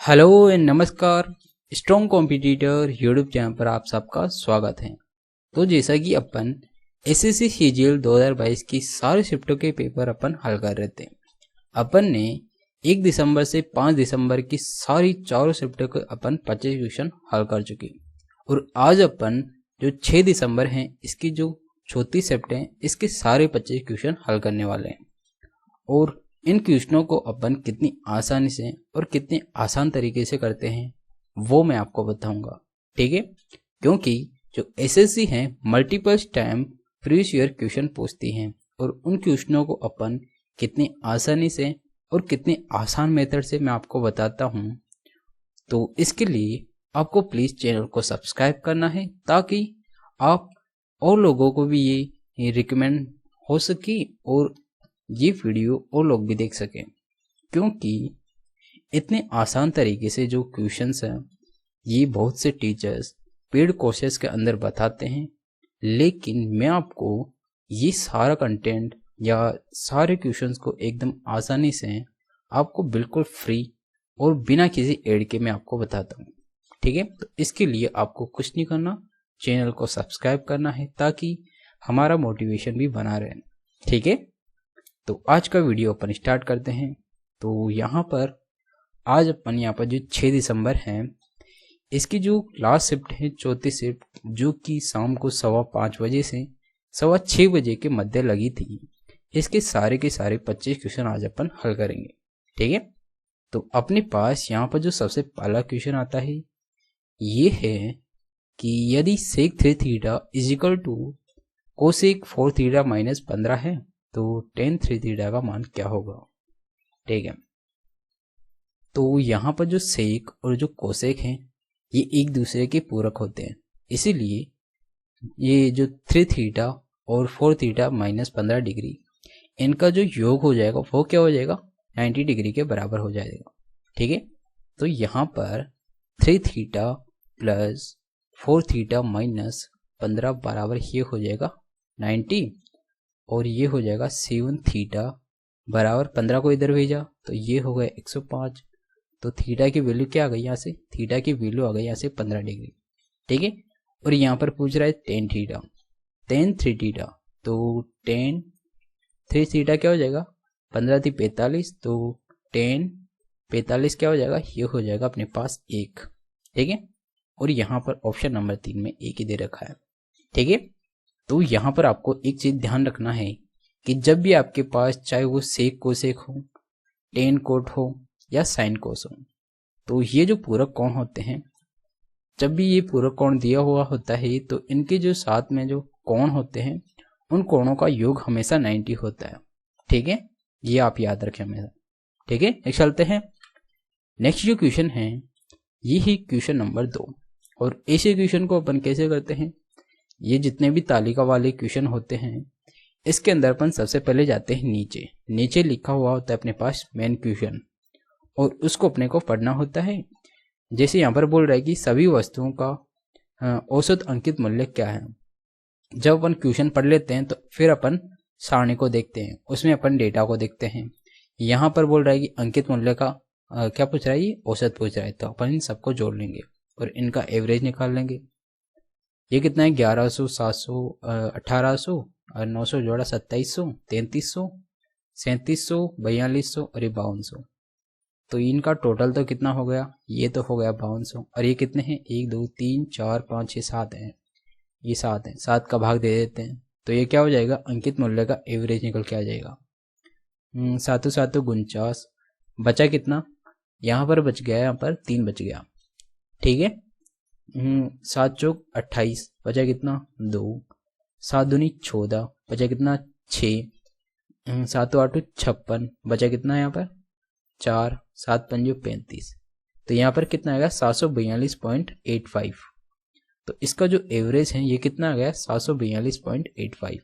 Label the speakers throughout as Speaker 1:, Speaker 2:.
Speaker 1: Hello and नमस्कार। Strong competitor YouTube channel पर आप सबका स्वागत है। तो जैसा कि अपन एसएससी सीजीएल 2022 की सारे शिफ्टों के पेपर अपन हल कर रहे थे। अपन ने 1 दिसंबर से 5 दिसंबर की सारी चारों शिफ्टों को अपन 25 क्वेश्चन हल कर चुके। और आज अपन जो 6 दिसंबर हैं इसकी जो चौथी शिफ्ट है इसके सारे 25 क्वेश्चन हल करने वाले हैं। और इन क्वेश्चनों को अपन कितनी आसानी से और कितने आसान तरीके से करते हैं वो मैं आपको बताऊंगा, ठीक है। क्योंकि जो एसएससी है multiple time previous year question पूछती हैं और उन क्वेश्चनों को अपन कितनी आसानी से और कितने आसान मेथड से मैं आपको बताता हूं। तो इसके लिए आपको प्लीज चैनल को सब्सक्राइब करना है ताकि आप और लोगों को भी ये रिकमेंड हो सके और ये वीडियो और लोग भी देख सकें। क्योंकि इतने आसान तरीके से जो क्वेश्चंस हैं ये बहुत से टीचर्स पेड कोर्सेज के अंदर बताते हैं, लेकिन मैं आपको ये सारा कंटेंट या सारे क्वेश्चंस को एकदम आसानी से आपको बिल्कुल फ्री और बिना किसी एड के मैं आपको बताता हूँ, ठीक है। तो इसके लिए आपको कुछ नहीं करना, चैनल को सब्सक्राइब करना है ताकि हमारा मोटिवेशन भी बना रहे, ठीक है। तो आज का वीडियो अपन स्टार्ट करते हैं। तो यहाँ पर आज अपन यहाँ पर जो 6 दिसंबर है इसकी जो लास्ट शिफ्ट है चौथी शिफ्ट जो कि शाम को 5:15 बजे से 6:15 बजे के मध्य लगी थी, इसके सारे के सारे 25 क्वेश्चन आज अपन हल करेंगे, ठीक है। तो अपने पास यहाँ पर जो सबसे पहला क्वेश्चन आता है ये है कि यदि sec 3 theta is equal to cosec 4 theta minus 15 है तो tan 3 थीटा का मान क्या होगा, ठीक है। तो यहाँ पर जो सेक और जो कोसेक हैं ये एक दूसरे के पूरक होते हैं, इसीलिए ये जो 3 थीटा और 4 थीटा माइनस 15 डिग्री इनका जो योग हो जाएगा वो क्या हो जाएगा 90 डिग्री के बराबर हो जाएगा, ठीक है। तो यहाँ पर 3 थीटा प्लस 4 थीटा माइनस 15 बराबर ये हो जाएगा 90 और ये हो जाएगा 7 थीटा बराबर 15 को इधर भेजा तो ये हो गया 105। तो थीटा की वैल्यू क्या आ गई यहाँ से, थीटा की वैल्यू आ गई यहाँ से 15 डिग्री, ठीक है। और यहाँ पर पूछ रहा है tan थीटा, tan 3 थीटा, तो tan 3 थीटा क्या हो जाएगा 15 थी 45, तो tan 45 क्या हो जाएगा, ये हो जाएगा अपने पास 1, ठीक है। और यहाँ पर ऑप्शन नंबर 3 में 1 ही दे रखा है, ठीक है। तो यहाँ पर आपको एक चीज ध्यान रखना है कि जब भी आपके पास चाहे वो सेक कोसेक हो, टेन कोट हो या साइन कोस हो, तो ये जो पूरक कोण होते हैं जब भी ये पूरक कोण दिया हुआ होता है तो इनके जो साथ में जो कोण होते हैं उन कोणों का योग हमेशा 90 होता है, ठीक है। ये आप याद रखें हमेशा, ठीक है। नेक्स्ट चलते हैं। नेक्स्ट जो क्वेश्चन है ये ही क्वेश्चन नंबर 2। और ऐसे क्वेश्चन को अपन कैसे करते हैं, ये जितने भी तालिका वाले क्वेश्चन होते हैं इसके अंदर अपन सबसे पहले जाते हैं नीचे, नीचे लिखा हुआ होता है अपने पास मेन क्वेश्चन और उसको अपने को पढ़ना होता है। जैसे यहाँ पर बोल रहा है कि सभी वस्तुओं का औसत अंकित मूल्य क्या है। जब अपन क्वेश्चन पढ़ लेते हैं तो फिर अपन सारणी को देखते हैं, उसमें अपन डेटा को देखते हैं। यहाँ पर बोल रहा है कि अंकित मूल्य का क्या पूछ रहा है, ये औसत पूछ रहा है, तो अपन इन सबको जोड़ लेंगे और इनका एवरेज निकाल लेंगे। ये कितना है 1100, 700, 1800 और 900 जोड़ा 2700, 3300, 3700, 4200 और ये 5200। तो इनका टोटल तो कितना हो गया, ये तो हो गया 5200। और ये कितने हैं 1 2 3 4 5 6 7 हैं, ये 7 हैं, 7 का भाग दे देते हैं तो ये क्या हो जाएगा अंकित मूल्य का एवरेज निकल के आ जाएगा 7 7 49। बचा कितना, यहाँ पर बच गया, यहाँ पर 3 बच गया, ठीक है। 7 चौक 28, बचा कितना 2, 7 दूनी 14, बचा कितना 6, 7 8 56, बचा कितना यहाँ पर 4, 7 5 35। तो यहाँ पर कितना आएगा 742.85। तो इसका जो एवरेज है ये कितना आ गया 742.85,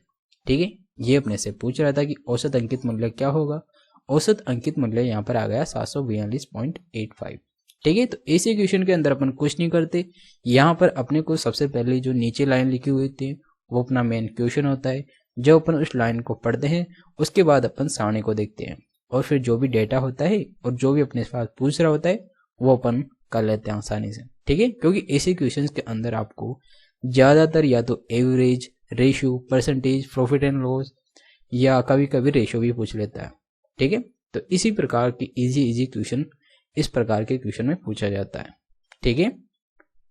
Speaker 1: ठीक है। ये अपने से पूछ रहा था कि औसत अंकित मूल्य क्या होगा, औसत अंकित मूल्य यहाँ पर आ गया 742.85, ठीक है। तो ऐसे क्वेश्चन के अंदर अपन कुछ नहीं करते, यहाँ पर अपने को सबसे पहले जो नीचे लाइन लिखी हुई थी वो अपना मेन क्वेश्चन होता है। जब अपन उस लाइन को पढ़ते हैं उसके बाद अपन सारणी को देखते हैं और फिर जो भी डेटा होता है और जो भी अपने पास पूछ रहा होता है वो अपन कर लेते हैं आसानी से, ठीक है। क्योंकि ऐसे क्वेश्चंस के अंदर आपको ज़्यादातर या तो average, ratio, percentage, profit and loss या कभी कभी रेशियो भी पूछ लेता है, ठीक है। तो इसी प्रकार की इजी क्वेश्चन इस प्रकार के क्वेश्चन में पूछा जाता है, ठीक है।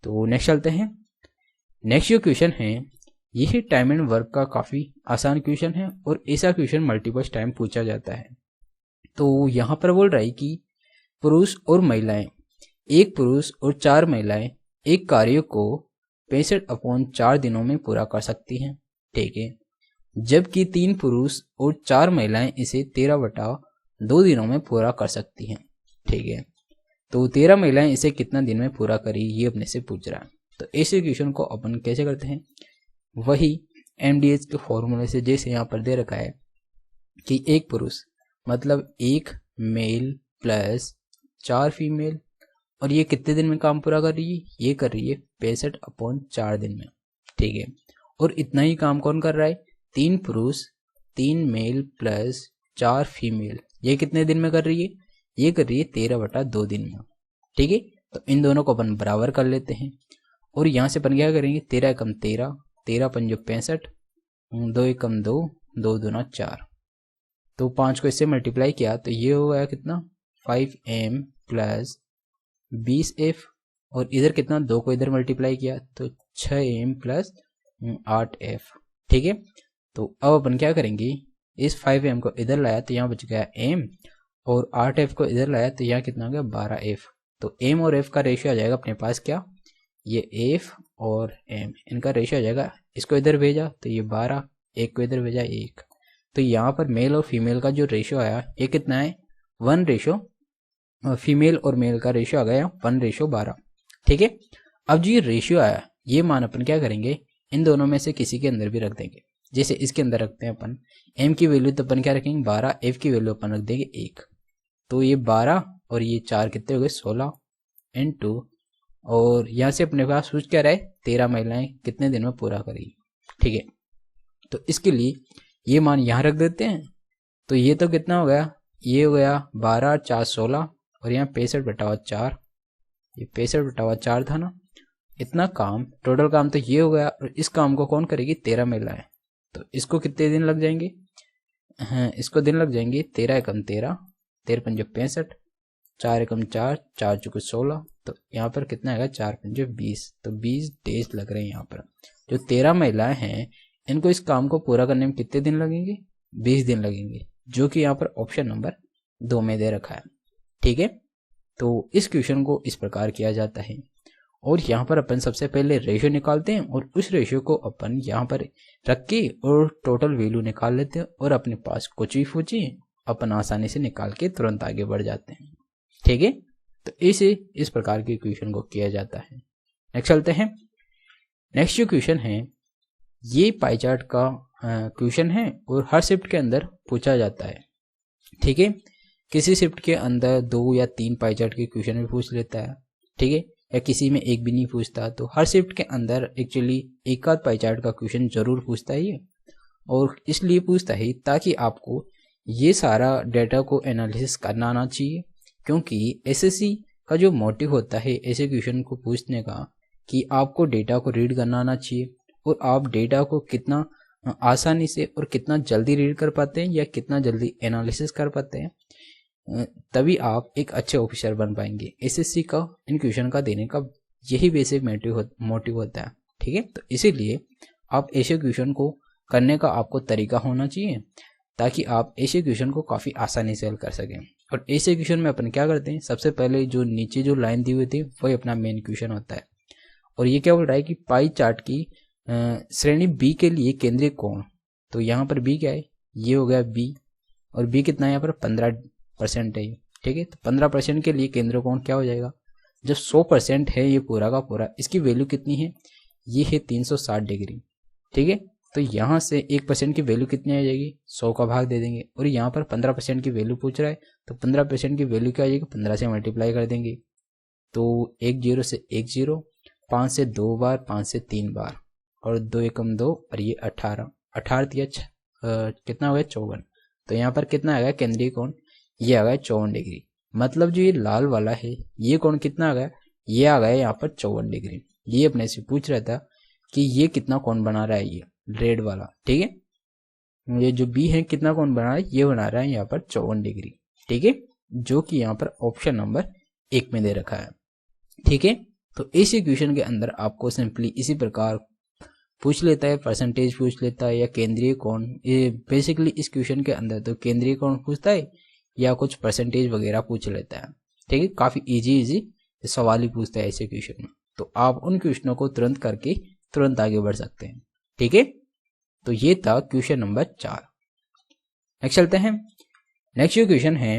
Speaker 1: तो नेक्स्ट चलते हैं। नेक्स्ट जो क्वेश्चन है यह टाइम एंड वर्क का काफ़ी आसान क्वेश्चन है और ऐसा क्वेश्चन मल्टीपल टाइम पूछा जाता है। तो यहाँ पर बोल रहा है कि पुरुष और महिलाएं, एक पुरुष और 4 महिलाएं एक कार्य को 65/4 दिनों में पूरा कर सकती हैं, ठीक है। जबकि 3 पुरुष और 4 महिलाएं इसे 13/2 दिनों में पूरा कर सकती हैं, ठीक है। तो 13 महिलाएं इसे कितना दिन में पूरा करी ये अपने से पूछ रहा है। तो ऐसे क्वेश्चन को अपन कैसे करते हैं, वही MDH के फॉर्मूले से, जैसे यहाँ पर दे रखा है कि एक पुरुष मतलब 1 मेल प्लस 4 फीमेल, और ये कितने दिन में काम पूरा कर रही है, ये कर रही है 65/4 दिन में, ठीक है। और इतना ही काम कौन कर रहा है, 3 पुरुष 3 मेल प्लस 4 फीमेल, ये कितने दिन में कर रही है, ये कर रही है 13/2 दिन में, ठीक है। तो इन दोनों को अपन बराबर कर लेते हैं और यहाँ से अपन क्या करेंगे, 13 एकम 13, 13 पंजो 65, 2 एकम 2, 2 दूना 4। तो 5 को इससे मल्टीप्लाई किया तो ये हो गया कितना 5m प्लस 20f, और इधर कितना 2 को इधर मल्टीप्लाई किया तो 6m प्लस 8f, ठीक है। तो अब अपन क्या करेंगे, इस 5m को इधर लाया तो यहाँ बच गया m, और 8f को इधर लाया तो यहाँ कितना हो गया 12f। तो m और f का रेशियो आ जाएगा अपने पास क्या, ये f और m, इनका रेशियो आ जाएगा। इसको इधर भेजा तो ये 12, एक को इधर भेजा 1, तो यहाँ पर मेल और फीमेल का जो रेशियो आया ये कितना है 1 रेशियो, फीमेल और मेल का रेशियो आ गया 1/12, ठीक है। अब जो ये रेशियो आया ये मान अपन क्या करेंगे, इन दोनों में से किसी के अंदर भी रख देंगे। जैसे इसके अंदर रखते हैं अपन m की वैल्यू, तो अपन क्या रखेंगे 12, f की वैल्यू अपन रख देंगे 1, तो ये 12 और ये 4 कितने हो गए 16 × और यहाँ से अपने पास पूछ क्या रहा है 13 महिलाएं कितने दिन में पूरा करेगी, ठीक है। तो इसके लिए ये मान यहाँ रख देते हैं, तो ये तो कितना हो गया, ये हो गया 12 4 16 और यहाँ 65/4, ये 65/4 था ना। इतना काम टोटल काम तो ये हो गया, और इस काम को कौन करेगी 13 महिलाएं, तो इसको कितने दिन लग जाएंगे, हाँ इसको दिन लग जाएंगे 13 एकम 13, 13 पंजे 65, 4 एकम 4, 4 चुके 16, तो यहाँ पर कितना आएगा 4 पंजे 20, तो 20 डेज लग रहे हैं। यहाँ पर जो 13 महिलाएं हैं इनको इस काम को पूरा करने में कितने दिन लगेंगे, 20 दिन लगेंगे, जो कि यहाँ पर ऑप्शन नंबर 2 में दे रखा है, ठीक है। तो इस क्वेश्चन को इस प्रकार किया जाता है, और यहाँ पर अपन सबसे पहले रेशियो निकालते हैं और उस रेशियो को अपन यहाँ पर रख के और टोटल वैल्यू निकाल लेते हैं, और अपने पास कुछ भी पूछे अपन आसानी से निकाल के तुरंत आगे बढ़ जाते हैं, ठीक है। तो इस प्रकार के क्वेश्चन को किया जाता है। नेक्स्ट चलते हैं। नेक्स्ट जो क्वेश्चन है ये पाई चार्ट का क्वेश्चन है और हर शिफ्ट के अंदर पूछा जाता है, ठीक है। किसी शिफ्ट के अंदर 2 या 3 पाई चार्ट के क्वेश्चन भी पूछ लेता है, ठीक है, या किसी में एक भी नहीं पूछता। तो हर शिफ्ट के अंदर एक्चुअली एक आध पाई चार्ट का क्वेश्चन जरूर पूछता है ये, और इसलिए पूछता है ताकि आपको ये सारा डेटा को एनालिसिस करना आना चाहिए, क्योंकि एसएससी का जो मोटिव होता है ऐसे क्वेश्चन को पूछने का कि आपको डेटा को रीड करना आना चाहिए, और आप डेटा को कितना आसानी से और कितना जल्दी रीड कर पाते हैं या कितना जल्दी एनालिसिस कर पाते हैं, तभी आप एक अच्छे ऑफिसर बन पाएंगे। एसएससी का इन क्वेश्चन का देने का यही बेसिक मोटिव होता है, ठीक है। तो इसीलिए आप ऐसे क्वेश्चन को करने का आपको तरीका होना चाहिए, ताकि आप ऐसे क्वेश्चन को काफ़ी आसानी से हल कर सकें। और ऐसे क्वेश्चन में अपन क्या करते हैं, सबसे पहले जो नीचे जो लाइन दी हुई थी वही अपना मेन क्वेश्चन होता है, और ये क्या बोल रहा है कि पाई चार्ट की श्रेणी बी के लिए केंद्रीय कोण, तो यहाँ पर बी क्या है, ये हो गया बी, और बी कितना है यहाँ पर 15% है, ठीक है। तो 15% के लिए केंद्रीय कोण क्या हो जाएगा, जब 100% है ये पूरा का पूरा, इसकी वैल्यू कितनी है, ये है 360 डिग्री, ठीक है। तो यहाँ से 1% की वैल्यू कितनी आ जाएगी, 100 का भाग दे देंगे, और यहाँ पर 15% की वैल्यू पूछ रहा है, तो 15% की वैल्यू क्या आ जाएगी, 15 से मल्टीप्लाई कर देंगे, तो 1 0 से 1 0, 5 से 2 बार, 5 से 3 बार, और 2 एकम 2, और ये 18, 18 दिया कितना हो गया 54, तो यहाँ पर कितना आ गया केंद्रीय कोण, ये आ गया 54 डिग्री। मतलब जो ये लाल वाला है ये कोण कितना आ गया, ये आ गया यहाँ पर 54 डिग्री। ये अपने से पूछ रहा था कि ये कितना कोण बना रहा है, ये रेड वाला, ठीक है। ये जो बी है कितना कोण बना रहा है, ये बना रहा है यहाँ पर 54 डिग्री, ठीक है, जो कि यहाँ पर ऑप्शन नंबर 1 में दे रखा है, ठीक है। तो इस इक्वेशन के अंदर आपको सिंपली इसी प्रकार पूछ लेता है, परसेंटेज पूछ लेता है या केंद्रीय कोण। ये बेसिकली इस क्वेश्चन के अंदर तो केंद्रीय कोण पूछता है या कुछ परसेंटेज वगैरह पूछ लेता है, ठीक है। काफी इजी सवाल ही पूछता है ऐसे क्वेश्चन में, तो आप उन क्वेश्चनों को तुरंत करके तुरंत आगे बढ़ सकते हैं, ठीक है। तो ये था क्वेश्चन नंबर 4। नेक्स्ट चलते हैं। नेक्स्ट जो क्वेश्चन है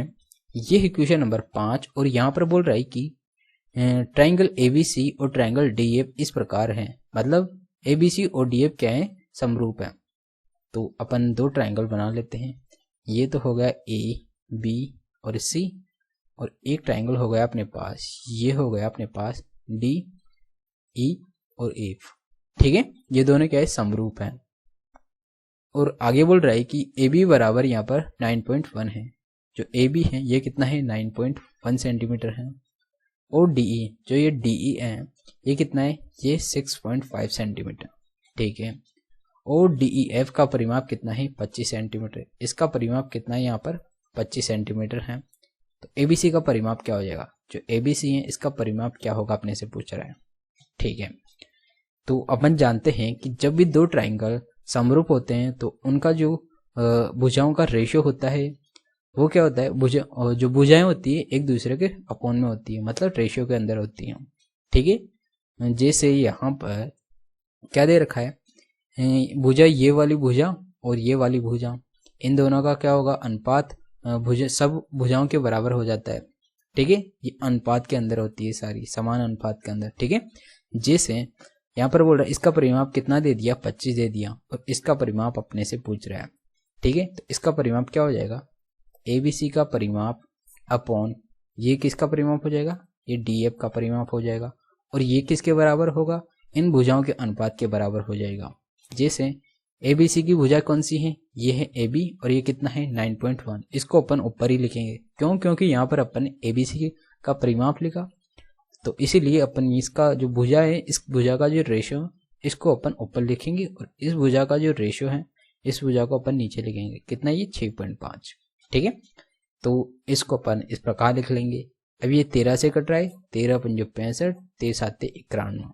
Speaker 1: ये है क्वेश्चन नंबर 5 और यहाँ पर बोल रहा है कि ट्राइंगल एबीसी और ट्राइंगल डीएफ इस प्रकार हैं, मतलब एबीसी और डीएफ क्या है, समरूप है। तो अपन दो ट्राइंगल बना लेते हैं। ये तो हो गया ए बी और सी, और एक ट्राइंगल हो गया अपने पास, ये हो गया अपने पास डी ई और एफ, ठीक है। ये दोनों क्या है, समरूप हैं। और आगे बोल रहा है कि ए बी बराबर यहाँ पर 9.1 है। जो ए बी है ये कितना है, 9.1 सेंटीमीटर है। और डीई, जो ये डीई है ये कितना है, ये 6.5 सेंटीमीटर, ठीक है। और डीई एफ का परिमाप कितना है, 25 सेंटीमीटर। इसका परिमाप कितना है यहाँ पर, 25 सेंटीमीटर है। तो एबीसी का परिमाप क्या हो जाएगा, जो एबीसी है इसका परिमाप क्या होगा अपने से पूछ रहा है, ठीक है। तो अपन जानते हैं कि जब भी दो ट्राइंगल समरूप होते हैं तो उनका जो भुजाओं का रेशियो होता है वो क्या होता है, जो भुजाएं होती है एक दूसरे के अपोन में होती है, मतलब रेशियो के अंदर होती हैं, ठीक है। जैसे यहाँ पर क्या दे रखा है, भुजा ये वाली भुजा और ये वाली भुजा, इन दोनों का क्या होगा, अनुपात भुजा सब भुजाओं के बराबर हो जाता है, ठीक है। ये अनुपात के अंदर होती है, सारी समान अनुपात के अंदर, ठीक है। जैसे यहाँ पर बोल रहा है इसका परिमाप कितना दे दिया, 25 दे दिया, और इसका परिमाप अपने से पूछ रहा है, ठीक है। तो इसका परिमाप क्या हो जाएगा, एबीसी का परिमाप अपॉन ये किसका परिमाप हो जाएगा, ये डीएफ का परिमाप हो जाएगा। और ये किसके बराबर होगा, इन भुजाओं के अनुपात के बराबर हो जाएगा। जैसे एबीसी की भुजा कौन सी है, ये है एबी, और ये कितना है 9.1। इसको अपन ऊपर ही लिखेंगे, क्यों, क्योंकि यहाँ पर अपन ने एबीसी का परिमाप लिखा, तो इसीलिए अपन इसका जो भुजा है, इस भुजा का जो रेशियो इसको अपन ऊपर लिखेंगे, और इस भुजा का जो रेशियो है इस भुजा को अपन नीचे लिखेंगे। कितना, ये 6.5, ठीक है। तो इसको अपन इस प्रकार लिख लेंगे। अब ये 13 से कट रहा है, 13 पंजो 65, 13 साते 91,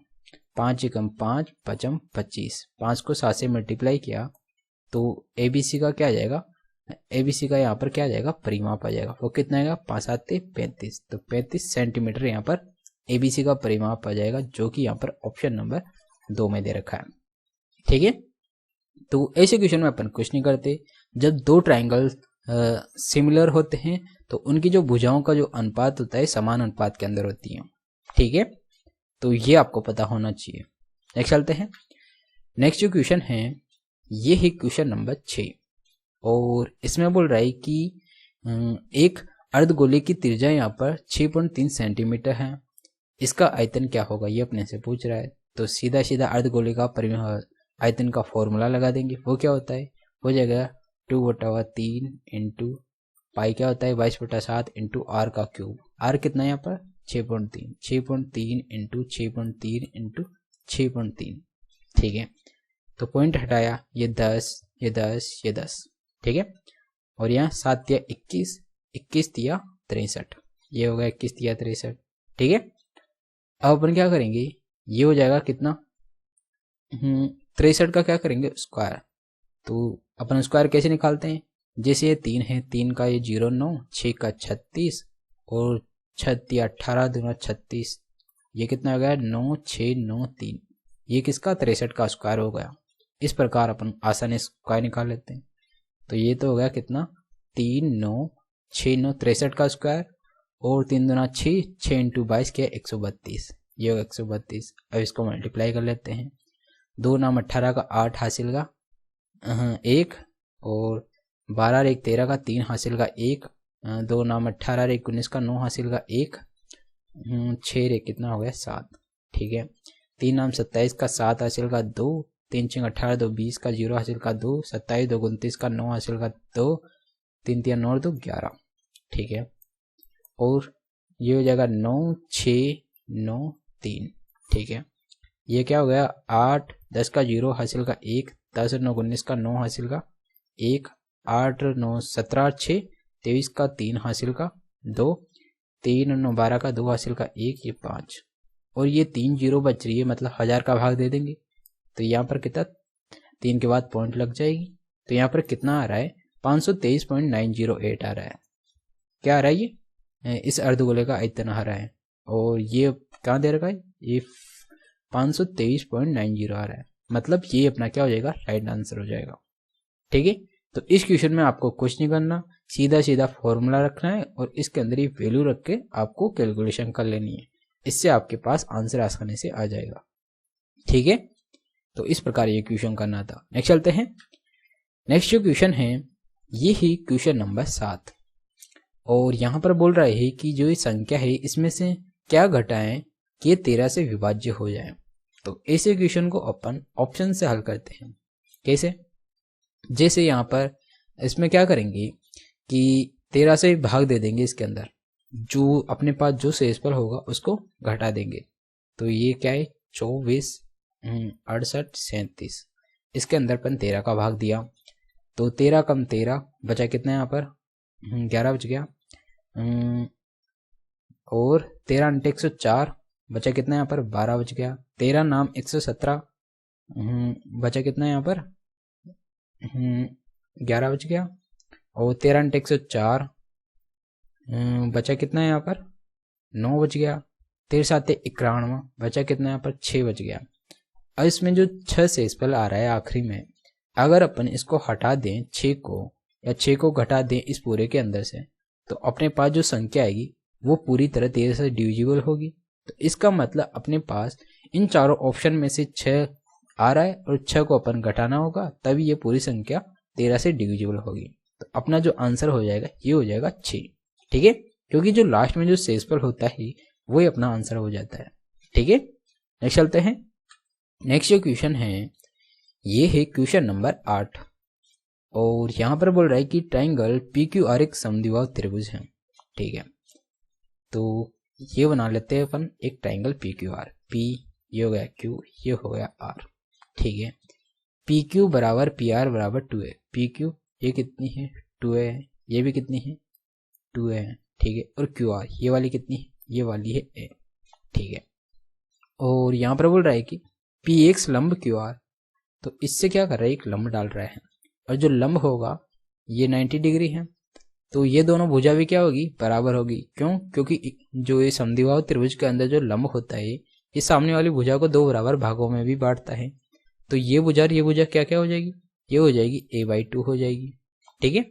Speaker 1: 5 एकम 5, 5 25, 5 को 7 से मल्टीप्लाई किया तो एबीसी का क्या आ जाएगा, एबीसी का यहाँ पर क्या आ जाएगा, परिमाप आ जाएगा। वो कितना आएगा, 5 साते 35, तो 35 सेंटीमीटर यहाँ पर एबीसी का परिमाप आ जाएगा, जो कि यहाँ पर ऑप्शन नंबर 2 में दे रखा है, ठीक है। तो ऐसे क्वेश्चन में अपन कुछ नहीं करते, जब दो ट्राइंगल सिमिलर होते हैं तो उनकी जो भुजाओं का जो अनुपात होता है समान अनुपात के अंदर होती है, ठीक है। तो ये आपको पता होना चाहिए। नेक्स्ट चलते हैं। नेक्स्ट जो क्वेश्चन है ये है क्वेश्चन नंबर 6, और इसमें बोल रहा है कि एक अर्धगोले की त्रिज्या यहाँ पर 6.3 सेंटीमीटर है, इसका आयतन क्या होगा, ये अपने से पूछ रहा है। तो सीधा सीधा अर्धगोले का आयतन का फॉर्मूला लगा देंगे। वो क्या होता है, हो जाएगा 2/3 इंटू पाई क्या होता है 22/7 इंटू आर का क्यूब। आर कितना है यहाँ पर 6.3, 6.3 इंटू 6.3 इंटू 6.3, ठीक है। तो पॉइंट हटाया, ये 10, ये 10, ये 10, ठीक है। और यहाँ 7 दिया 21, 21 दिया 63, ये हो गया 21 दिया 63, ठीक है। अब अपन क्या करेंगे, ये हो जाएगा कितना 63 का क्या करेंगे स्क्वायर। तो अपन स्क्वायर कैसे निकालते हैं, जैसे ये 3 है, 3 का ये 0 9, 6 का 36 और 6 18 दूना 36, ये कितना हो गया 9 6 9 3, ये किसका 63 का स्क्वायर हो गया। इस प्रकार अपन आसानी से स्क्वायर निकाल लेते हैं। तो ये तो हो गया कितना 3 9 6 9 63 का स्क्वायर, और 3 दूना 6, 6 इंटू 22 क्या 132, ये होगा 132। अब इसको मल्टीप्लाई कर लेते हैं, 2 नाम 18 का 8 हासिल का 1, और 12 एक 13 का 3 हासिल का 1, 2 नाम 18 एक 19 का 9 हासिल का 1, 6 रे कितना हो गया 7, ठीक है। 3 नाम 27 का 7 हासिल का 2, 3 6 18 2 20 का 0 हासिल का 2, 27 2 29 का 9 हासिल का 2, 3 3 9 2 11, ठीक है। और ये हो जाएगा 9 6 9 3। ठीक है, ये क्या हो गया 8 10 का 0 हासिल का 1, 10 9 19 का 9 हासिल का 1, 8 9 17 6 23 का 3 हासिल का 2, 3 9 12 का 2 हासिल का 1, ये 5 और ये 3 जीरो बच रही है, मतलब 1000 का भाग दे देंगे। तो यहाँ पर कितना 3 के बाद पॉइंट लग जाएगी। तो यहाँ पर कितना आ रहा है 523.908 आ रहा है। क्या आ रहा है ये इस अर्धगोले का इतना आ रहा है और ये कहाँ दे रखा है ये 523.90 आ रहा है, मतलब ये अपना क्या हो जाएगा राइट आंसर हो जाएगा। ठीक है, तो इस क्वेश्चन में आपको कुछ नहीं करना, सीधा सीधा फॉर्मूला रखना है और इसके अंदर ही वैल्यू रख के आपको कैलकुलेशन कर लेनी है, इससे आपके पास आंसर आसानी से आ जाएगा। ठीक है, तो इस प्रकार ये क्वेश्चन करना था। नेक्स्ट चलते हैं। नेक्स्ट जो क्वेश्चन है ये ही क्वेश्चन नंबर 7 और यहाँ पर बोल रहा है कि जो ये संख्या है इसमें से क्या घटाएं कि ये 13 से विभाज्य हो जाए। तो ऐसे क्वेश्चन को अपन ऑप्शन से हल करते हैं। कैसे, जैसे यहाँ पर इसमें क्या करेंगे कि 13 से भाग दे देंगे, इसके अंदर जो अपने पास जो शेषफल होगा उसको घटा देंगे। तो ये क्या है 24 68 37, इसके अंदर अपन 13 का भाग दिया तो 13 कम 13 बचा कितना यहाँ पर 11 बच गया और 13 अंटे 104 बचा कितना यहाँ पर 12 बच गया। 13 नाम 117 बचा कितना यहाँ पर 11 बच गया और 13 अंटे 104 बचा कितना यहाँ पर 9 बच गया। 13 7 91 बचा कितना यहाँ पर 6 बच गया। अब इसमें जो 6 शेषफल आ रहा है आखिरी में, अगर अपन इसको हटा दें 6 को या 6 को घटा दें इस पूरे के अंदर से, तो अपने पास जो संख्या आएगी वो पूरी तरह 13 से डिविजिबल होगी। तो इसका मतलब अपने पास इन चारों ऑप्शन में से 6 आ रहा है और 6 को अपन घटाना होगा, तभी ये पूरी संख्या 13 से डिविजिबल होगी। तो अपना जो आंसर हो जाएगा ये हो जाएगा 6। ठीक है, क्योंकि जो लास्ट में जो शेषफल होता है वही अपना आंसर हो जाता है। ठीक है, नेक्स्ट चलते हैं। नेक्स्ट जो क्वेश्चन है ये है क्वेश्चन नंबर 8 और यहाँ पर बोल रहा है कि ट्राइंगल PQR एक समद्विबाहु त्रिभुज है। ठीक है, तो ये बना लेते हैं अपन एक ट्राइंगल PQR। P ये हो गया Q, ये हो गया R। ठीक है, PQ बराबर PR बराबर 2A। PQ ये कितनी है 2A है, ये भी कितनी है 2A है। ठीक है, और QR ये वाली कितनी है, ये वाली है A। ठीक है, और यहाँ पर बोल रहा है कि PX लंब QR, तो इससे क्या कर रहा है एक लंब डाल रहा है और जो लंब होगा ये 90 डिग्री है। तो ये दोनों भुजा भी क्या होगी बराबर होगी। क्यों, क्योंकि जो ये समद्विबाहु त्रिभुज के अंदर जो लंब होता है ये सामने वाली भुजा को 2 बराबर भागों में भी बांटता है। तो ये भुजा और ये भुजा क्या क्या हो जाएगी, ये हो जाएगी a/2 हो जाएगी। ठीक है,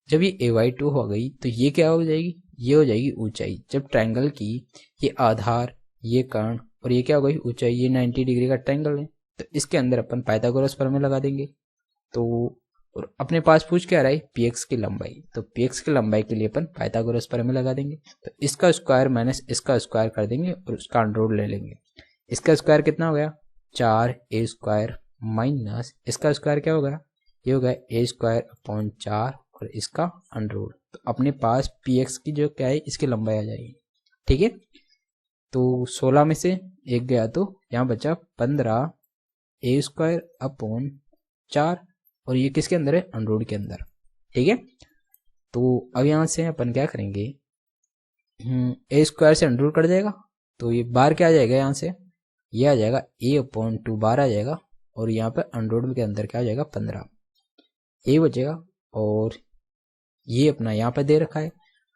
Speaker 1: जब ये a/2 हो गई तो ये क्या हो जाएगी, ये हो जाएगी ऊंचाई। जब ट्रायंगल की ये आधार ये कर्ण और ये क्या हो गई ऊंचाई, ये 90 डिग्री का ट्रायंगल है, तो इसके अंदर अपन पाइथागोरस प्रमेय लगा देंगे। तो और अपने पास पूछ क्या रहा है px की लंबाई, तो px की लंबाई के लिए अपन पाइथागोरस प्रमेय लगा देंगे। तो इसका स्क्वायर माइनस इसका स्क्वायर कर देंगे और उसका अंडर ले लेंगे। इसका स्क्वायर कितना हो गया 4a² माइनस इसका स्क्वायर क्या हो गया, ये हो गया a² 4 और इसका अंडर। तो अपने पास px की जो क्या है इसकी लंबाई आ जाएगी। ठीक है, तो 16 में से 1 गया तो यहाँ बचा 15 a² 4 और ये किसके अंदर है अंडर के अंदर। ठीक है, तो अब यहाँ से अपन क्या करेंगे a² से अंडर कट जाएगा तो ये बार क्या आ जाएगा, यहाँ से ये आ जाएगा a/2 बार आ जाएगा और यहाँ पर अंडर के अंदर क्या आ जाएगा 15 a बचेगा और ये अपना यहाँ पर दे रखा है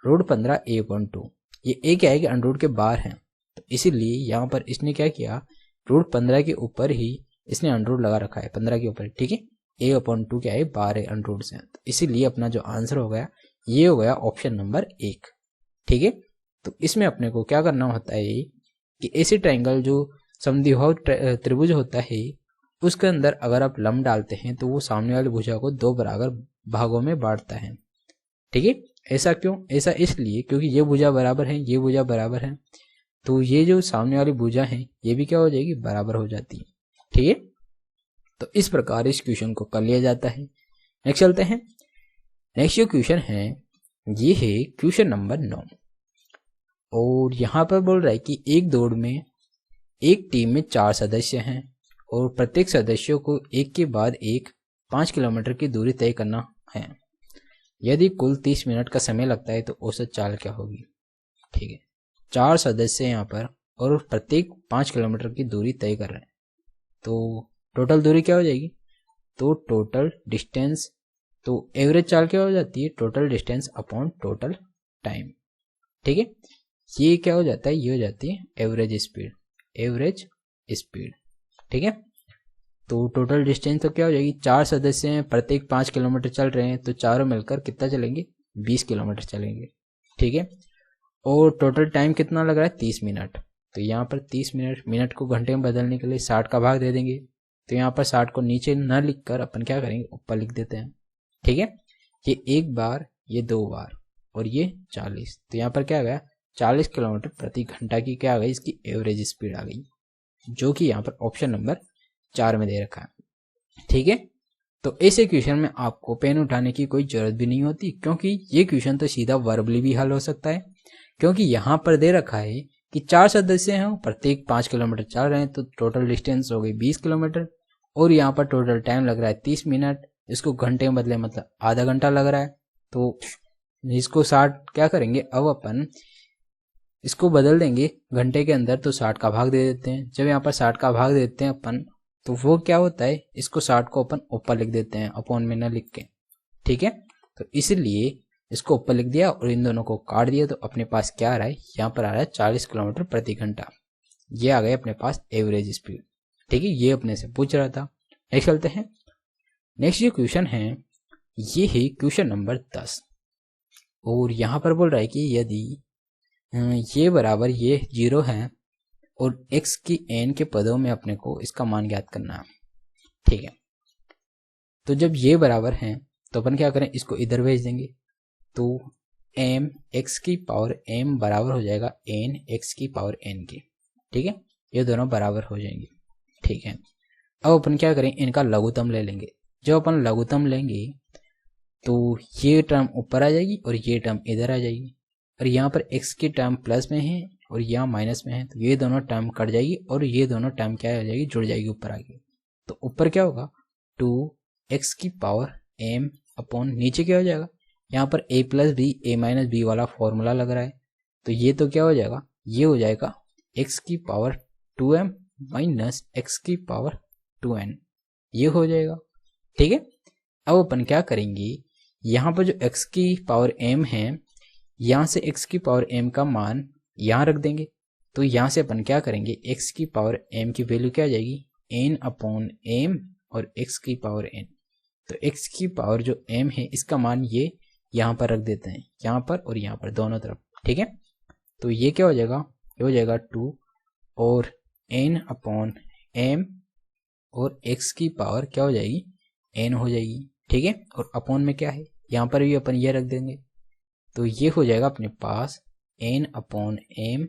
Speaker 1: √15 a/2। ये a क्या है कि अंडर के बाहर है, तो इसीलिए यहाँ पर इसने क्या किया √15 के ऊपर ही इसने अंडर लगा रखा है 15 के ऊपर। ठीक है, a/2 क्या है बाहर है अंडर से, तो इसीलिए अपना जो आंसर हो गया ये हो गया ऑप्शन नंबर 1। ठीक है, तो इसमें अपने को क्या करना होता है कि ऐसे ट्रायंगल जो समद्विबाहु त्रिभुज होता है उसके अंदर अगर आप लंब डालते हैं तो वो सामने वाली भुजा को 2 बराबर भागों में बांटता है। ठीक है, ऐसा क्यों, ऐसा इसलिए क्योंकि ये भुजा बराबर है ये भुजा बराबर है, तो ये जो सामने वाली भुजा है ये भी क्या हो जाएगी बराबर हो जाती है। ठीक है, तो इस प्रकार इस क्वेश्चन को कर लिया जाता है। नेक्स्ट चलते हैं। नेक्स्ट जो क्वेश्चन है ये है क्वेश्चन नंबर 9 और यहाँ पर बोल रहा है कि एक दौड़ में एक टीम में 4 सदस्य हैं और प्रत्येक सदस्यों को एक के बाद एक 5 किलोमीटर की दूरी तय करना है। यदि कुल 30 मिनट का समय लगता है तो औसत चाल क्या होगी। ठीक है, 4 सदस्य यहाँ पर और प्रत्येक 5 किलोमीटर की दूरी तय कर रहे हैं, तो टोटल दूरी क्या हो जाएगी, तो टोटल डिस्टेंस, तो एवरेज चाल क्या हो जाती है, total distance upon total time. ठीक है, ये क्या हो जाता है, ये हो जाती है एवरेज स्पीड, एवरेज स्पीड। ठीक है, तो टोटल डिस्टेंस तो क्या हो जाएगी, 4 सदस्य हैं, प्रत्येक 5 किलोमीटर चल रहे हैं, तो चारों मिलकर कितना चलेंगे, 20 किलोमीटर चलेंगे। ठीक है, और टोटल टाइम कितना लग रहा है, 30 मिनट। तो यहाँ पर 30 मिनट को घंटे में बदलने के लिए 60 का भाग दे देंगे। तो यहाँ पर 60 को नीचे न लिख कर अपन क्या करेंगे, ऊपर लिख देते हैं। ठीक है, ये एक बार, ये 2 बार और ये 40, तो यहाँ पर क्या आ गया, 40 किलोमीटर प्रति घंटा की क्या आ गई, इसकी एवरेज स्पीड आ गई, जो कि यहाँ पर ऑप्शन नंबर 4 में दे रखा है। ठीक है, तो ऐसे क्वेश्चन में आपको पेन उठाने की कोई जरूरत भी नहीं होती, क्योंकि ये क्वेश्चन तो सीधा वर्बली भी हल हो सकता है, क्योंकि यहाँ पर दे रखा है कि 4 सदस्य हैं, प्रत्येक 5 किलोमीटर चल रहे हैं, तो टोटल डिस्टेंस हो गई 20 किलोमीटर और यहाँ पर टोटल टाइम लग रहा है 30 मिनट। इसको घंटे में बदले मतलब आधा घंटा लग रहा है, तो इसको 60 क्या करेंगे, अब अपन इसको बदल देंगे घंटे के अंदर, तो 60 का भाग दे देते हैं। जब यहाँ पर 60 का भाग देते हैं अपन, तो वो क्या होता है, इसको 60 को अपन ऊपर लिख देते हैं, अपॉन में न लिख के। ठीक है, तो इसलिए इसको ऊपर लिख दिया और इन दोनों को काट दिया, तो अपने पास क्या आ रहा है, यहाँ पर आ रहा है 40 किलोमीटर प्रति घंटा। ये आ गए अपने पास एवरेज स्पीड। ठीक है, ये अपने से पूछ रहा था। नेक्स्ट चलते हैं। नेक्स्ट जो क्वेश्चन है ये है क्वेश्चन नंबर 10 और यहाँ पर बोल रहा है कि यदि ये बराबर ये 0 है और x की n के पदों में अपने को इसका मान ज्ञात करना है। ठीक है, तो जब ये बराबर है तो अपन क्या करें, इसको इधर भेज देंगे, तो m x की पावर m बराबर हो जाएगा n x की पावर n के। ठीक है, ये दोनों बराबर हो जाएंगे। ठीक है, अब अपन क्या करें, इनका लघुत्तम ले लेंगे। जब अपन लघुत्तम लेंगे तो ये टर्म ऊपर आ जाएगी और ये टर्म इधर आ जाएगी, और यहाँ पर x की टर्म प्लस में है और यहाँ माइनस में है, तो ये दोनों टर्म कट जाएगी और ये दोनों टर्म क्या हो जाएगी, जुड़ जाएगी ऊपर आगे। तो ऊपर क्या होगा, 2x की पावर m अपॉन नीचे क्या हो जाएगा, यहाँ पर a plus b a minus b वाला फॉर्मूला लग रहा है, तो ये तो क्या हो जाएगा, ये हो जाएगा x की पावर 2m माइनस x की पावर 2n, ये हो जाएगा। ठीक है, अब अपन क्या करेंगे, यहाँ पर जो x की पावर m है, यहाँ से x की पावर m का मान यहाँ रख देंगे, तो यहाँ से अपन क्या करेंगे, x की पावर m की वैल्यू क्या आ जाएगी, n अपॉन m और x की पावर n। तो x की पावर जो m है इसका मान ये यहाँ पर रख देते हैं, यहाँ पर और यहाँ पर दोनों तरफ। ठीक है, तो ये क्या हो जाएगा, ये हो जाएगा 2 और n अपॉन m और x की पावर क्या हो जाएगी, n हो जाएगी। ठीक है, और अपॉन में क्या है, यहाँ पर भी अपन ये रख देंगे, तो ये हो जाएगा अपने पास n अपॉन m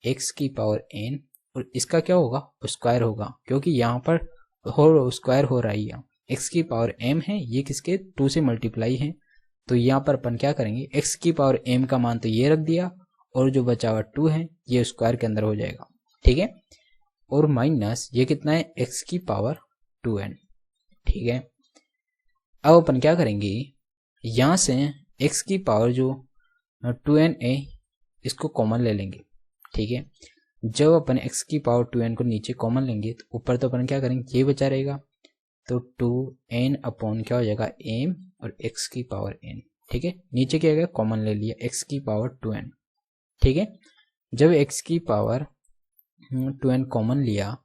Speaker 1: x की पावर n, और इसका क्या होगा, स्क्वायर होगा, क्योंकि यहाँ पर हो स्क्वायर हो रहा है, यहाँ x की पावर m है, ये किसके 2 से मल्टीप्लाई है, तो यहाँ पर अपन क्या करेंगे, x की पावर m का मान तो ये रख दिया और जो बचा हुआ 2 है ये स्क्वायर के अंदर हो जाएगा। ठीक है, और माइनस ये कितना है, x की पावर 2n। ठीक है, अब अपन क्या करेंगे, यहाँ से x की पावर जो 2n है इसको कॉमन ले लेंगे। ठीक है, जब अपन x की पावर 2n को नीचे कॉमन लेंगे तो ऊपर तो अपन क्या करेंगे, ये बचा रहेगा, तो 2n अपॉन क्या हो जाएगा m और x की पावर n। ठीक है, नीचे क्या गया, कॉमन ले लिया x की पावर 2n। ठीक है, जब x की पावर 2n कॉमन लिया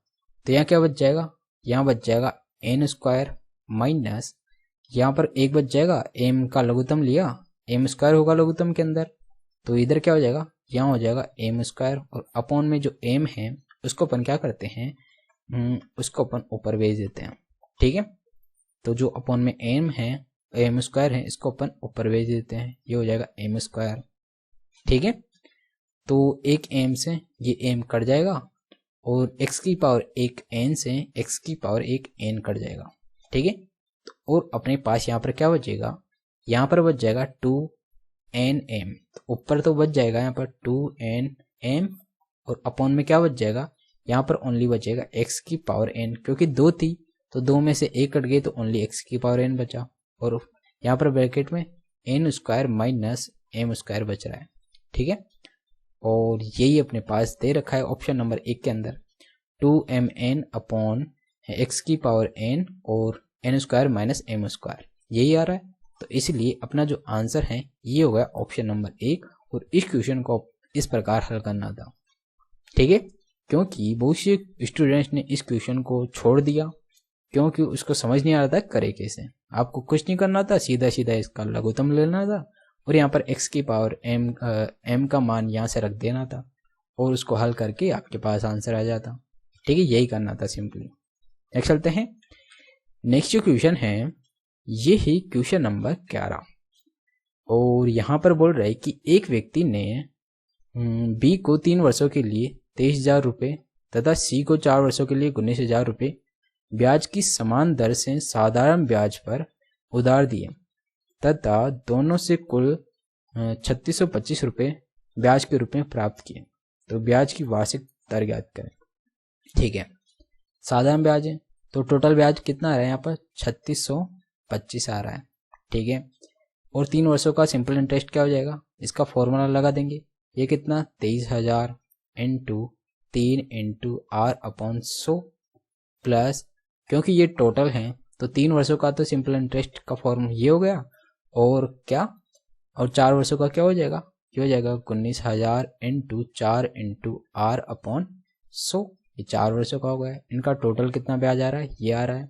Speaker 1: तो यहाँ क्या बच जाएगा, यहाँ बच जाएगा n स्क्वायर माइनस यहाँ पर एक बच जाएगा, m का लघुत्तम लिया, m स्क्वायर होगा लघुत्तम के अंदर, तो इधर क्या हो जाएगा, यहाँ हो जाएगा m स्क्वायर, और अपॉन में जो m है उसको अपन क्या करते हैं, उसको अपन ऊपर भेज देते हैं। ठीक है, तो जो अपॉन में m है, m स्क्वायर है, इसको अपन ऊपर भेज देते हैं, ये हो जाएगा m स्क्वायर। ठीक है, तो एक m से ये m कट जाएगा और x की पावर एक n से x की पावर एक n कट जाएगा। ठीक है, और अपने पास यहाँ पर क्या बचेगा, यहाँ पर बच जाएगा 2 एन एम, ऊपर तो बच जाएगा यहाँ पर 2n m और अपॉन में क्या बच जाएगा, यहाँ पर ओनली बचेगा x की पावर n, क्योंकि 2 थी तो 2 में से 1 कट गई तो ओनली x की पावर n बचा, और यहाँ पर ब्रैकेट में n square minus m square बच रहा है। ठीक है, और यही अपने पास दे रखा है ऑप्शन नंबर 1 के अंदर 2mn अपॉन x की पावर n और n square minus m square, यही आ रहा है। तो इसलिए अपना जो आंसर है ये हो गया ऑप्शन नंबर 1, और इस क्वेश्चन को इस प्रकार हल करना था। ठीक है, क्योंकि बहुत से स्टूडेंट्स ने इस क्वेश्चन को छोड़ दिया क्योंकि उसको समझ नहीं आ रहा था करे कैसे। आपको कुछ नहीं करना था, सीधा सीधा इसका लघुत्तम लेना था और यहाँ पर x की पावर m का मान यहाँ से रख देना था और उसको हल करके आपके पास आंसर आ जाता। ठीक है, यही करना था सिंपली। नेक्स्ट चलते हैं। नेक्स्ट जो क्वेश्चन है ये ही क्वेश्चन नंबर 11, और यहाँ पर बोल रहा है कि एक व्यक्ति ने बी को 3 वर्षों के लिए 23,000 रुपये तथा सी को 4 वर्षों के लिए 19,000 रुपये ब्याज की समान दर से साधारण ब्याज पर उधार दिए तथा दोनों से कुल 3625 रुपये ब्याज के रूप में प्राप्त किए, तो ब्याज की वार्षिक दर ज्ञात करें। ठीक है, साधारण ब्याज है तो टोटल ब्याज कितना आ रहा है, यहाँ पर 3625 आ रहा है। ठीक है, और 3 वर्षों का सिंपल इंटरेस्ट क्या हो जाएगा, इसका फॉर्मूला लगा देंगे। ये कितना 23,000 into 3 into r upon 100 plus, क्योंकि ये टोटल है तो 3 वर्षों का तो सिंपल इंटरेस्ट का फॉर्मूला ये हो गया, और क्या, और 4 वर्षों का क्या हो जाएगा, ये हो जाएगा 19,000 इंटू 4 इंटू r अपॉन 100, ये 4 वर्षों का हो गया। इनका टोटल कितना ब्याज आ रहा है, ये आ रहा है।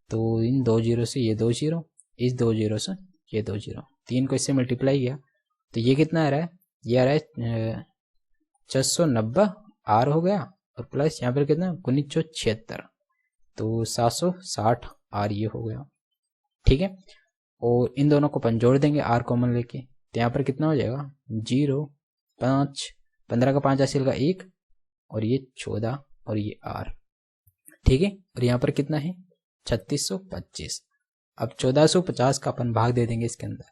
Speaker 1: तो इन 2 जीरो से ये 2 जीरो, इस 2 जीरो से ये 2 जीरो, 3 को इससे मल्टीप्लाई किया तो ये कितना आ रहा है, ये आ रहा है 690 r हो गया, और प्लस यहाँ पर कितना 1976, तो 760 r ये हो गया। ठीक है, और इन दोनों को अपन जोड़ देंगे r कॉमन लेके, तो यहाँ पर कितना हो जाएगा 0 5, 15 का 5 हासिल का 1, और ये 14 और ये r। ठीक है, और यहाँ पर कितना है 3625। अब 1450 का अपन भाग दे देंगे इसके अंदर,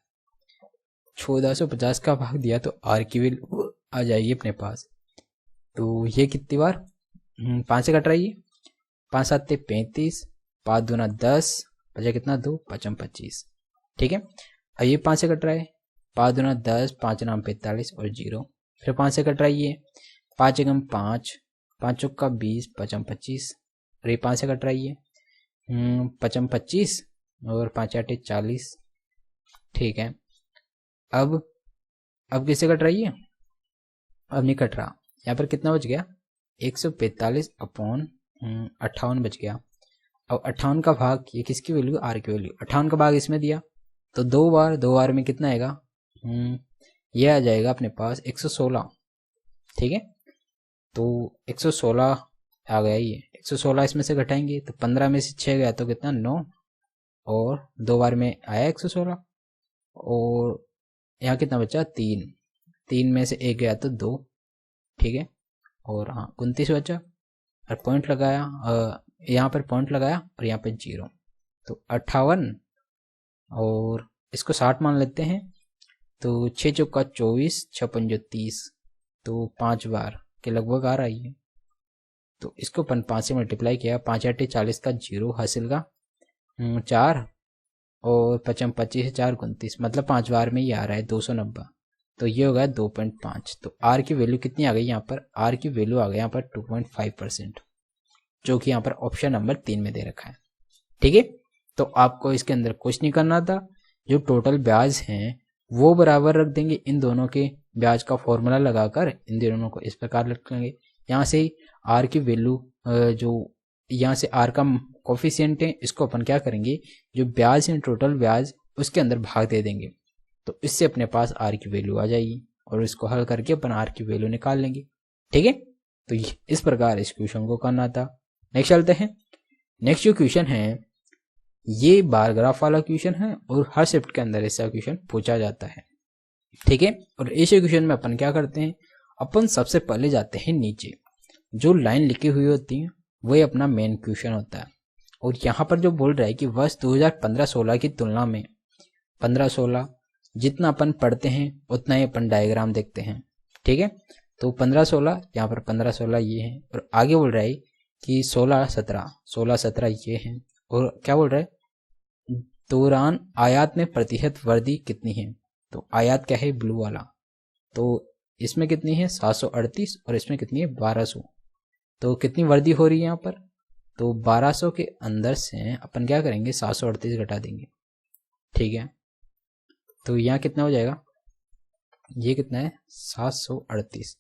Speaker 1: 1450 का भाग दिया तो r की वैल्यू आ जाएगी अपने पास। तो ये कितनी बार 5 से कट रही है, 5 7 35, 5 दूना 10, बचा कितना 2, 5 25। ठीक है, अब ये 5 से कट रहा है, 5 दूना 10, 5 नाम 45 और 0, फिर 5 से कट रही है, 5 एकम 5, 5 चौका 20, 5 25, और ये 5 से कट रही है 5 25 और 5 8 40। ठीक है, अब किससे कट रही है, अब नहीं कट रहा, यहाँ पर कितना बच गया 145 अपॉन 58 बच गया। अब 58 का भाग ये किसकी वैल्यू, r की वैल्यू, 58 का भाग इसमें दिया तो 2 बार में कितना आएगा, ये आ जाएगा अपने पास 116। ठीक है, तो 116 आ गया, ये 116 इसमें से घटाएंगे तो 15 में से 6 गया तो कितना 9, और 2 बार में आया 116, और यहाँ कितना बचा 3, 3 में से 1 गया तो 2। ठीक है, और हाँ 29 बचा, और पॉइंट लगाया, यहाँ पर पॉइंट लगाया और यहाँ पे 0, तो 58, और इसको 60 मान लेते हैं, तो 6 चौका 24, 6 पंजो 30, तो 5 बार के लगभग आ रहा है। तो इसको अपन 5 से मल्टीप्लाई किया, 5 8 40 का 0 हासिल का 4, और 5 25 4 29, मतलब 5 बार में ये आ रहा है 290, तो ये हो गया 2.5। तो r की वैल्यू कितनी आ गई, यहाँ पर r की वैल्यू आ गई यहाँ पर 2.5%, जो कि यहाँ पर ऑप्शन नंबर 3 में दे रखा है। ठीक है, तो आपको इसके अंदर कुछ नहीं करना था, जो टोटल ब्याज हैं वो बराबर रख देंगे, इन दोनों के ब्याज का फॉर्मूला लगाकर इन दोनों को इस प्रकार लिख लेंगे। यहाँ से r की वैल्यू, जो यहाँ से r का कोफिशिएंट है, इसको अपन क्या करेंगे, जो ब्याज है टोटल ब्याज उसके अंदर भाग दे देंगे, तो इससे अपने पास r की वैल्यू आ जाएगी, और इसको हल करके अपन r की वैल्यू निकाल लेंगे। ठीक है, तो इस प्रकार इस क्वेश्चन को करना था। नेक्स्ट चलते हैं। नेक्स्ट जो क्वेश्चन है ये बार ग्राफ वाला क्वेश्चन है, और हर शिफ्ट के अंदर ऐसा क्वेश्चन पूछा जाता है। ठीक है, और इस क्वेश्चन में अपन क्या करते हैं, अपन सबसे पहले जाते हैं नीचे, जो लाइन लिखी हुई होती है वही अपना मेन क्वेश्चन होता है। और यहाँ पर जो बोल रहा है कि वर्ष 2015-16 की तुलना में 15-16 जितना अपन पढ़ते हैं उतना ही अपन डायग्राम देखते हैं। ठीक है, तो 15-16 यहाँ पर 15-16 ये है, और आगे बोल रहा है कि 16-17 ये है, और क्या बोल रहा है, दौरान आयात में प्रतिशत वृद्धि कितनी है। तो आयात क्या है, ब्लू वाला, तो इसमें कितनी है 738 और इसमें कितनी है 1200। तो कितनी वृद्धि हो रही है यहाँ पर, तो 1200 के अंदर से अपन क्या करेंगे 738 घटा देंगे। ठीक है, तो यहाँ कितना हो जाएगा, ये कितना है 738,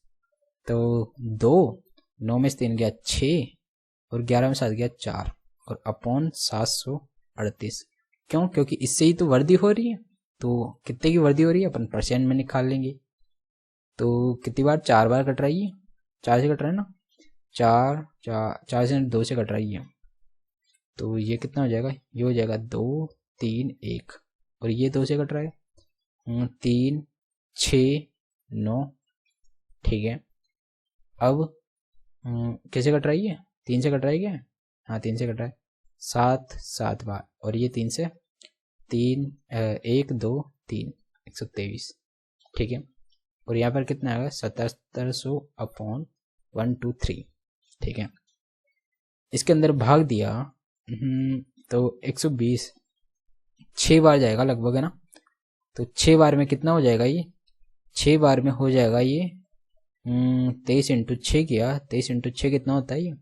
Speaker 1: तो 2, 9 में से 3 गया 6 और 11 में 7 गया 4 और अपॉन 738। क्यों, क्योंकि इससे ही तो वृद्धि हो रही है। तो कितने की वृद्धि हो रही है अपन परसेंट में निकाल लेंगे। तो कितनी बार, 4 बार कट रही है, 4 से कट रहा है ना, 4 से 2 से कट रही है। तो ये कितना हो जाएगा, ये हो जाएगा 2, 3, 1 और ये 2 से कट रहा है 3, 6, 9। ठीक है, अब कैसे कट रही है, 3 से कट रही है क्या, हाँ 3 से कट रहा है, 7 बार और ये 3 से 3, 1, 2, 3, 123। ठीक है, और यहाँ पर कितना आएगा 7700 अपॉन 123। ठीक है, इसके अंदर भाग दिया तो 120 6 बार जाएगा लगभग, है ना। तो 6 बार में कितना हो जाएगा, ये 6 बार में हो जाएगा ये 23 × 6 किया, 23 × 6 कितना होता है ये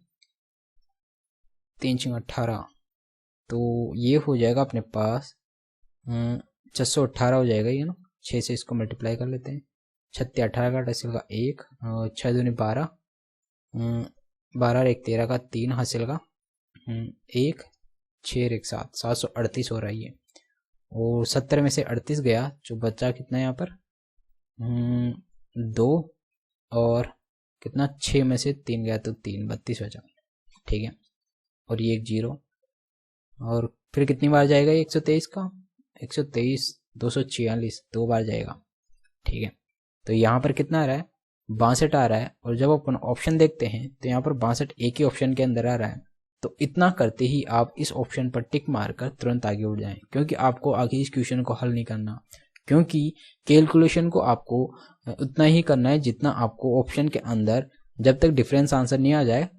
Speaker 1: 3 × 18। तो ये हो जाएगा अपने पास 618 हो जाएगा ये ना। 6 से इसको मल्टीप्लाई कर लेते हैं, 36 18 का हासिल का 1, 6 दूनी 12, 12 1 13 का 3 हासिल का 1, 6 1 7, 738 हो रहा है ये। और 70 में से 38 गया, जो बचा कितना है यहाँ पर 2 और कितना 6 में से 3 गया तो 3, 32 बचा। ठीक है, और ये 1 0 और फिर कितनी बार जाएगा ये 123 का 123 246 2 बार जाएगा। ठीक है, तो यहाँ पर कितना आ रहा है 62 आ रहा है, और जब अपन ऑप्शन देखते हैं तो यहाँ पर 62 एक ही ऑप्शन के अंदर आ रहा है। तो इतना करते ही आप इस ऑप्शन पर टिक मारकर तुरंत आगे उठ जाएं, क्योंकि आपको आगे इस क्वेश्चन को हल नहीं करना, क्योंकि कैलकुलेशन को आपको उतना ही करना है जितना आपको ऑप्शन के अंदर, जब तक डिफरेंस आंसर नहीं आ जाए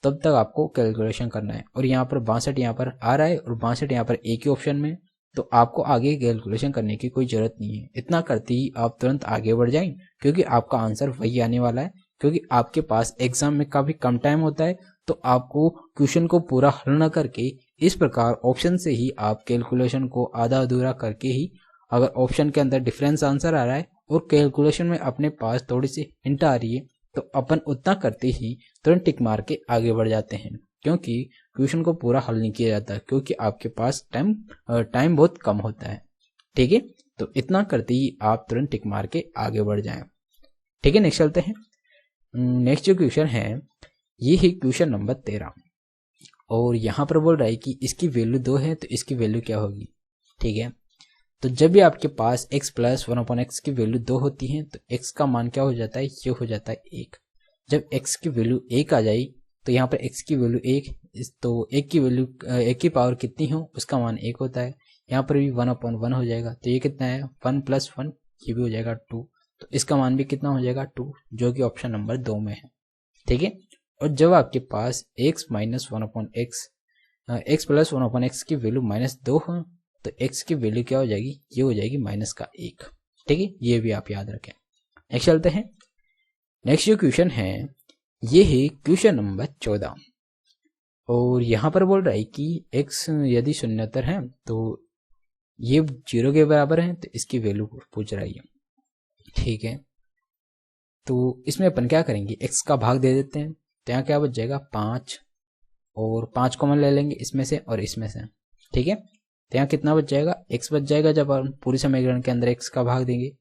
Speaker 1: तब तक आपको कैलकुलेशन करना है। और यहाँ पर 62 यहाँ पर आ रहा है और 62 यहाँ पर एक ही ऑप्शन में, तो आपको आगे कैलकुलेशन करने की कोई जरूरत नहीं है। इतना करते ही आप तुरंत आगे बढ़ जाएं, क्योंकि आपका आंसर वही आने वाला है। क्योंकि आपके पास एग्जाम में काफी कम टाइम होता है, तो आपको क्वेश्चन को पूरा हल न करके इस प्रकार ऑप्शन से ही आप कैलकुलेशन को आधा अधूरा करके ही, अगर ऑप्शन के अंदर डिफरेंस आंसर आ रहा है और कैलकुलेशन में अपने पास थोड़ी सी हिंट आ रही है, तो अपन उतना करते ही तुरंत टिक मार के आगे बढ़ जाते हैं, क्योंकि क्वेश्चन को पूरा हल नहीं किया जाता, क्योंकि आपके पास टाइम बहुत कम होता है। ठीक है, तो इतना करते ही आप तुरंत टिक मार के आगे बढ़ जाएं। ठीक है, नेक्स्ट चलते हैं। नेक्स्ट जो क्वेश्चन है ये है क्वेश्चन नंबर 13, और यहाँ पर बोल रहा है कि इसकी वैल्यू 2 है तो इसकी वैल्यू क्या होगी। ठीक है, तो जब भी आपके पास x प्लस 1/x की वैल्यू 2 होती है तो x का मान क्या हो जाता है, ये हो जाता है 1। जब x की वैल्यू 1 आ जाए तो यहाँ पर x की वैल्यू 1, तो 1 की वैल्यू 1 की पावर कितनी हो उसका मान 1 होता है। यहाँ पर भी 1/1 हो जाएगा, तो ये कितना है 1 + 1, ये भी हो जाएगा 2, तो इसका मान भी कितना हो जाएगा 2, जो कि ऑप्शन नंबर 2 में है। ठीक है, और जब आपके पास x - 1/x x plus 1/x की वैल्यू -2 हो तो x की वैल्यू क्या हो जाएगी, ये हो जाएगी -1। ठीक है, ये भी आप याद रखें। नेक्स्ट चलते हैं। नेक्स्ट जो क्वेश्चन है ये है क्वेश्चन नंबर 14, और यहाँ पर बोल रहा है कि x यदि शून्यतर है तो ये 0 के बराबर है, तो इसकी वैल्यू पूछ रहा है। ठीक है, तो इसमें अपन क्या करेंगे, x का भाग दे देते हैं, तो यहाँ क्या बच जाएगा 5, और 5 कॉमन ले लेंगे इसमें से और इसमें से। ठीक है, तो यहाँ कितना बच जाएगा, x बच जाएगा जब हम पूरी समीकरण के अंदर x का भाग देंगे,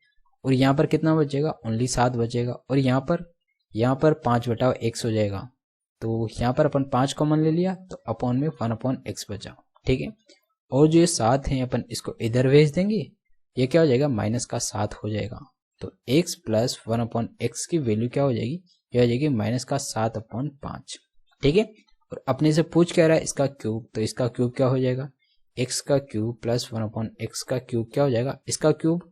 Speaker 1: और यहाँ पर कितना बचेगा, ओनली 7 बचेगा, और यहाँ पर 5/x हो जाएगा। तो यहाँ पर अपन 5 कॉमन ले लिया तो अपॉन में 1/x बचा। ठीक है, और जो ये 7 है अपन इसको इधर भेज देंगे, ये क्या हो जाएगा -7 हो जाएगा। तो x प्लस 1/x की वैल्यू क्या हो जाएगी, यह हो जाएगी -7/5। ठीक है, और अपने से पूछ क्या रहा है इसका क्यूब, तो इसका क्यूब क्या हो जाएगा, x का क्यूब प्लस 1/x का क्यूब क्या हो जाएगा, इसका क्यूब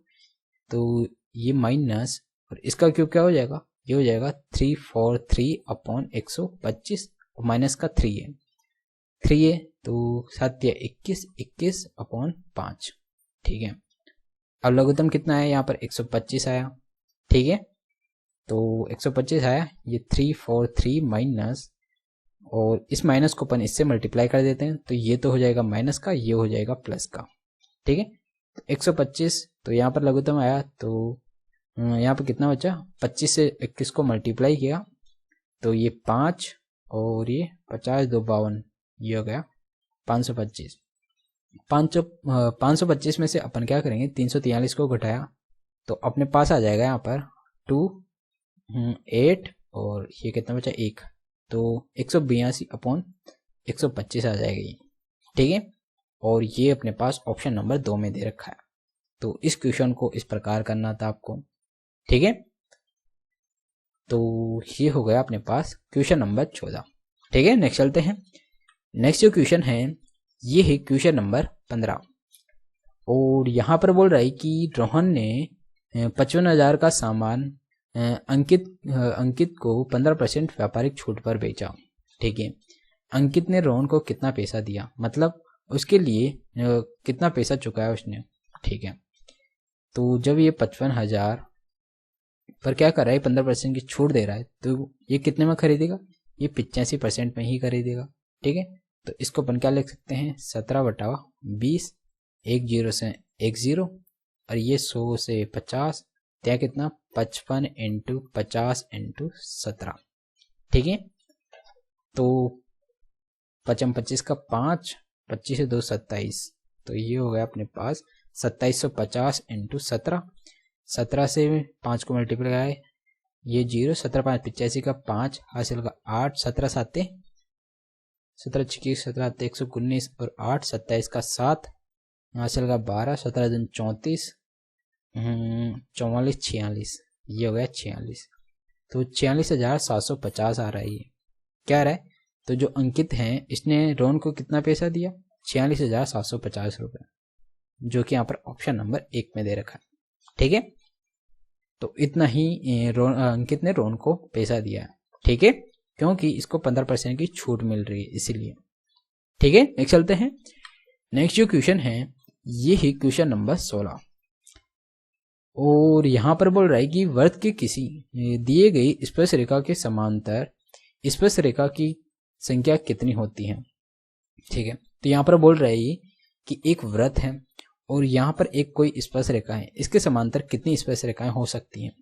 Speaker 1: तो ये माइनस और इसका क्यूब क्या हो जाएगा, ये हो जाएगा 343/125 और माइनस का 3 है तो 7 या 21, 21/5। ठीक है, अब लघुत्तम कितना है, यहाँ पर 125 आया। ठीक है, तो 125 आया, ये 343 माइनस और इस माइनस को अपन इससे मल्टीप्लाई कर देते हैं तो ये तो हो जाएगा माइनस का, ये हो जाएगा प्लस का। ठीक है, 125 तो यहाँ पर लघुत्तम आया तो यहाँ पर कितना बचा, 25 से 21 को मल्टीप्लाई किया तो ये 5 और ये 50 2 52, ये हो गया 525। 525 में से अपन क्या करेंगे, 343 को घटाया तो अपने पास आ जाएगा यहाँ पर 2 8 और ये कितना बचा 1, तो 182/125 आ जाएगा ये। ठीक है, और ये अपने पास ऑप्शन नंबर 2 में दे रखा है। तो इस क्वेश्चन को इस प्रकार करना था आपको। ठीक है, तो ये हो गया अपने पास क्वेश्चन नंबर 14। ठीक है, नेक्स्ट चलते हैं। नेक्स्ट जो क्वेश्चन है ये है क्वेश्चन नंबर 15 और यहाँ पर बोल रहा है कि रोहन ने 55,000 का सामान अंकित को 15% व्यापारिक छूट पर बेचा। ठीक है, अंकित ने रोहन को कितना पैसा दिया, मतलब उसके लिए कितना पैसा चुकाया उसने। ठीक है, तो जब ये 55,000 पर क्या कर रहा है, 15% की छूट दे रहा है तो ये कितने में खरीदेगा, ये 85% में ही खरीदेगा। ठीक है, तो इसको अपन क्या लिख सकते हैं, 17/20, 1 0 से 1 0 और ये 100 से 50, क्या कितना 55 × 50 × 17। ठीक है, तो 25 का 5, 25 से 2 27, तो ये हो गया अपने पास 2750 × 17। 17 से 5 को मल्टीप्लाई, ये 0, 17 5 85 का 5 हासिल का 8, 17 7 17 6 17 119 और 8 27 का 7 हासिल का 12, 17 दिन 34 44 46, ये हो गया 46। तो 46,750 आ रहा है। ये क्या आ रहा है, तो जो अंकित हैं इसने रोहन को कितना पैसा दिया, 46,750 रुपये, जो कि यहाँ पर ऑप्शन नंबर 1 में दे रखा है। ठीक है, तो इतना ही अंकित ने रोहन को पैसा दिया है। ठीक है, क्योंकि इसको 15% की छूट मिल रही है इसीलिए। ठीक है, नेक्स्ट चलते हैं। नेक्स्ट जो क्वेश्चन है ये है क्वेश्चन नंबर 16 और यहाँ पर बोल रहा है कि वृत्त के किसी दिए गई स्पर्श रेखा के समांतर स्पर्श रेखा की संख्या कितनी होती है। ठीक है, तो यहाँ पर बोल रहा है कि एक वृत्त है और यहाँ पर एक कोई स्पर्श रेखा है, इसके समांतर कितनी स्पर्श रेखाएं हो सकती हैं।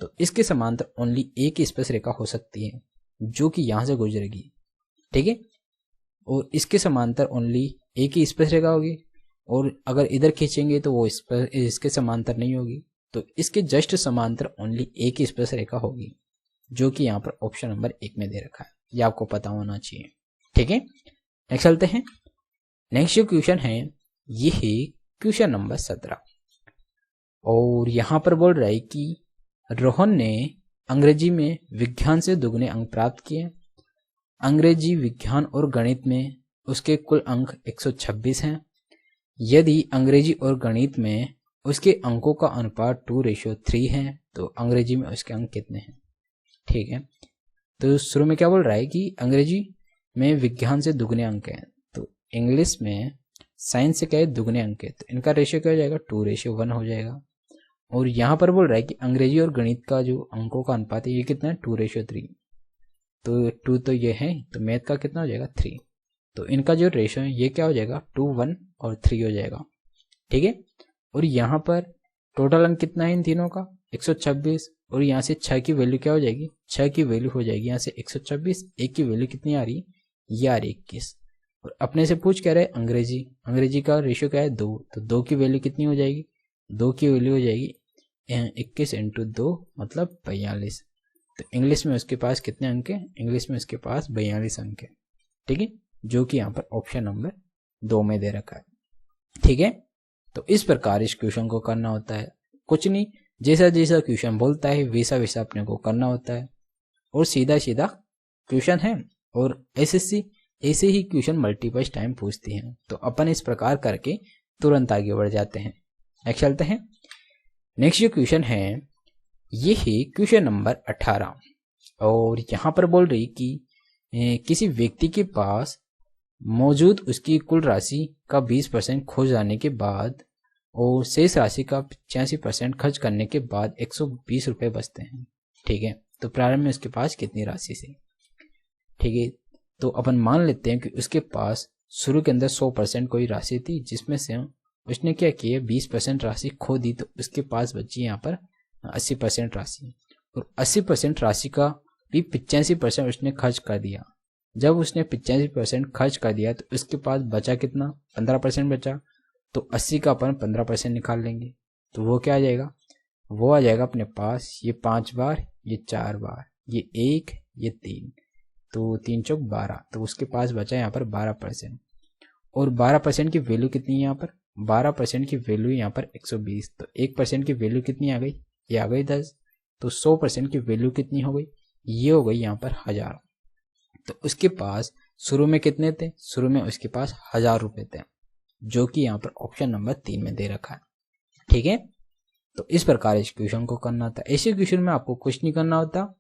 Speaker 1: तो इसके समांतर ओनली एक स्पर्श रेखा हो सकती है जो कि यहाँ से गुजरेगी। ठीक है, और इसके समांतर ओनली एक ही स्पर्श रेखा होगी और अगर इधर खींचेंगे तो वो इसके समांतर नहीं होगी, तो इसके जस्ट समांतर ओनली एक ही स्पर्श रेखा होगी, जो कि यहाँ पर ऑप्शन नंबर 1 में दे रखा है। ये आपको पता होना चाहिए। ठीक है, नेक्स्ट चलते हैं। नेक्स्ट जो क्वेश्चन है ये है क्वेश्चन नंबर 17 और यहाँ पर बोल रहा है कि रोहन ने अंग्रेजी में विज्ञान से दुगने अंक प्राप्त किए। अंग्रेजी, विज्ञान और गणित में उसके कुल अंक 126 हैं। यदि अंग्रेजी और गणित में उसके अंकों का अनुपात 2:3 है तो अंग्रेजी में उसके अंक कितने हैं। ठीक है, तो शुरू में क्या बोल रहा है कि अंग्रेजी में विज्ञान से दुगने अंक हैं, तो इंग्लिश में साइंस से क्या है दुगने अंक है, तो इनका रेशियो क्या हो जाएगा 2:1 हो जाएगा। और यहाँ पर बोल रहा है कि अंग्रेजी और गणित का जो अंकों का अनुपात है ये कितना है 2:3, तो 2 तो ये है, तो मैथ का कितना हो जाएगा 3, तो इनका जो रेशियो है ये क्या हो जाएगा 2 1 और 3 हो जाएगा। ठीक है, और यहाँ पर टोटल अंक कितना है इन तीनों का 126 और यहाँ से 6 की वैल्यू क्या हो जाएगी, 6 की वैल्यू हो जाएगी यहाँ से 126, 1 की वैल्यू कितनी आ रही, ये आ रही 21। और अपने से पूछ क्या रहे अंग्रेजी, अंग्रेजी का रेशियो क्या है 2, तो 2 की वैल्यू कितनी हो जाएगी, 2 की वैल्यू हो जाएगी 21 × 2 मतलब 42। तो इंग्लिश में उसके पास कितने अंक है, इंग्लिश में उसके पास 42 अंक है। ठीक है, जो कि यहाँ पर ऑप्शन नंबर 2 में दे रखा है। ठीक है, तो इस प्रकार इस क्वेश्चन को करना होता है, कुछ नहीं, जैसा जैसा क्वेश्चन बोलता है वैसा वैसा अपने को करना होता है और सीधा सीधा क्वेश्चन है। और एसएससी ऐसे ही क्वेश्चन मल्टीपल टाइम पूछती है, तो अपन इस प्रकार करके तुरंत आगे बढ़ जाते हैं। नेक्स्ट चलते हैं। नेक्स्ट जो क्वेश्चन है ये है क्वेश्चन नंबर 18 और यहाँ पर बोल रही कि किसी व्यक्ति के पास मौजूद उसकी कुल राशि का 20% खो जाने के बाद और शेष राशि का 85% खर्च करने के बाद 120 रुपये बचते हैं। ठीक है, तो प्रारंभ में उसके पास कितनी राशि से। ठीक है, तो अपन मान लेते हैं कि उसके पास शुरू के अंदर 100% कोई राशि थी, जिसमें से उसने क्या किया 20% राशि खो दी, तो उसके पास बची यहाँ पर 80% राशि, और 80% राशि का भी 85% उसने खर्च कर दिया। जब उसने 85% खर्च कर दिया तो उसके पास बचा कितना, 15% बचा, तो 80 का अपन 15% निकाल लेंगे, तो वो क्या आ जाएगा, वो आ जाएगा अपने पास ये 5 बार, ये 4 बार, ये 1, ये 3, तो 3 चौक 12, तो उसके पास बचा यहाँ पर 12%। और 12% की वैल्यू कितनी है यहाँ पर, 12% की वैल्यू यहाँ पर 120, तो 1% की वैल्यू कितनी आ गई, ये आ गई 10, तो 100% की वैल्यू कितनी हो गई, ये हो गई यहाँ पर 1000। तो उसके पास शुरू में कितने थे, शुरू में उसके पास 1000 रुपये थे, जो कि यहाँ पर ऑप्शन नंबर 3 में दे रखा है। ठीक है, तो इस प्रकार इस क्वेश्चन को करना था। ऐसे क्वेश्चन में आपको कुछ नहीं करना होता,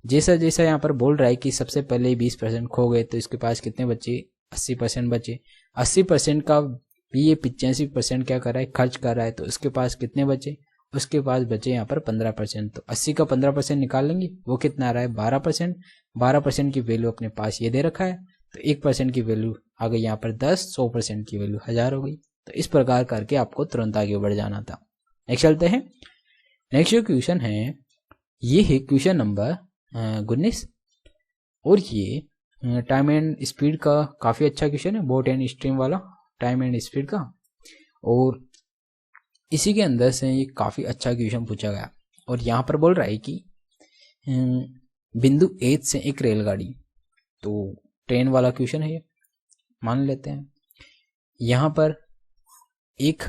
Speaker 1: जैसा जैसा यहाँ पर बोल रहा है कि सबसे पहले 20% खो गए तो इसके पास कितने बचे, 80% बचे, 80% का भी ये 85% क्या कर रहा है, खर्च कर रहा है, तो उसके पास कितने बचे, उसके पास बचे यहाँ पर 15%, तो 80 का 15% निकाल लेंगे, वो कितना आ रहा है 12%। 12% की वैल्यू अपने पास ये दे रखा है, तो 1% की वैल्यू आ गई यहाँ पर 10, 100% की वैल्यू 1000 हो गई। तो इस प्रकार करके आपको तुरंत आगे बढ़ जाना था। नेक्स्ट चलते हैं। नेक्स्ट जो क्वेश्चन है ये है क्वेश्चन नंबर 19 और ये टाइम एंड स्पीड का काफ़ी अच्छा क्वेश्चन है, बोट एंड स्ट्रीम वाला टाइम एंड स्पीड का, और इसी के अंदर से ये काफ़ी अच्छा क्वेश्चन पूछा गया। और यहाँ पर बोल रहा है कि बिंदु एच से एक रेलगाड़ी, तो ट्रेन वाला क्वेश्चन है ये, मान लेते हैं। यहाँ पर एक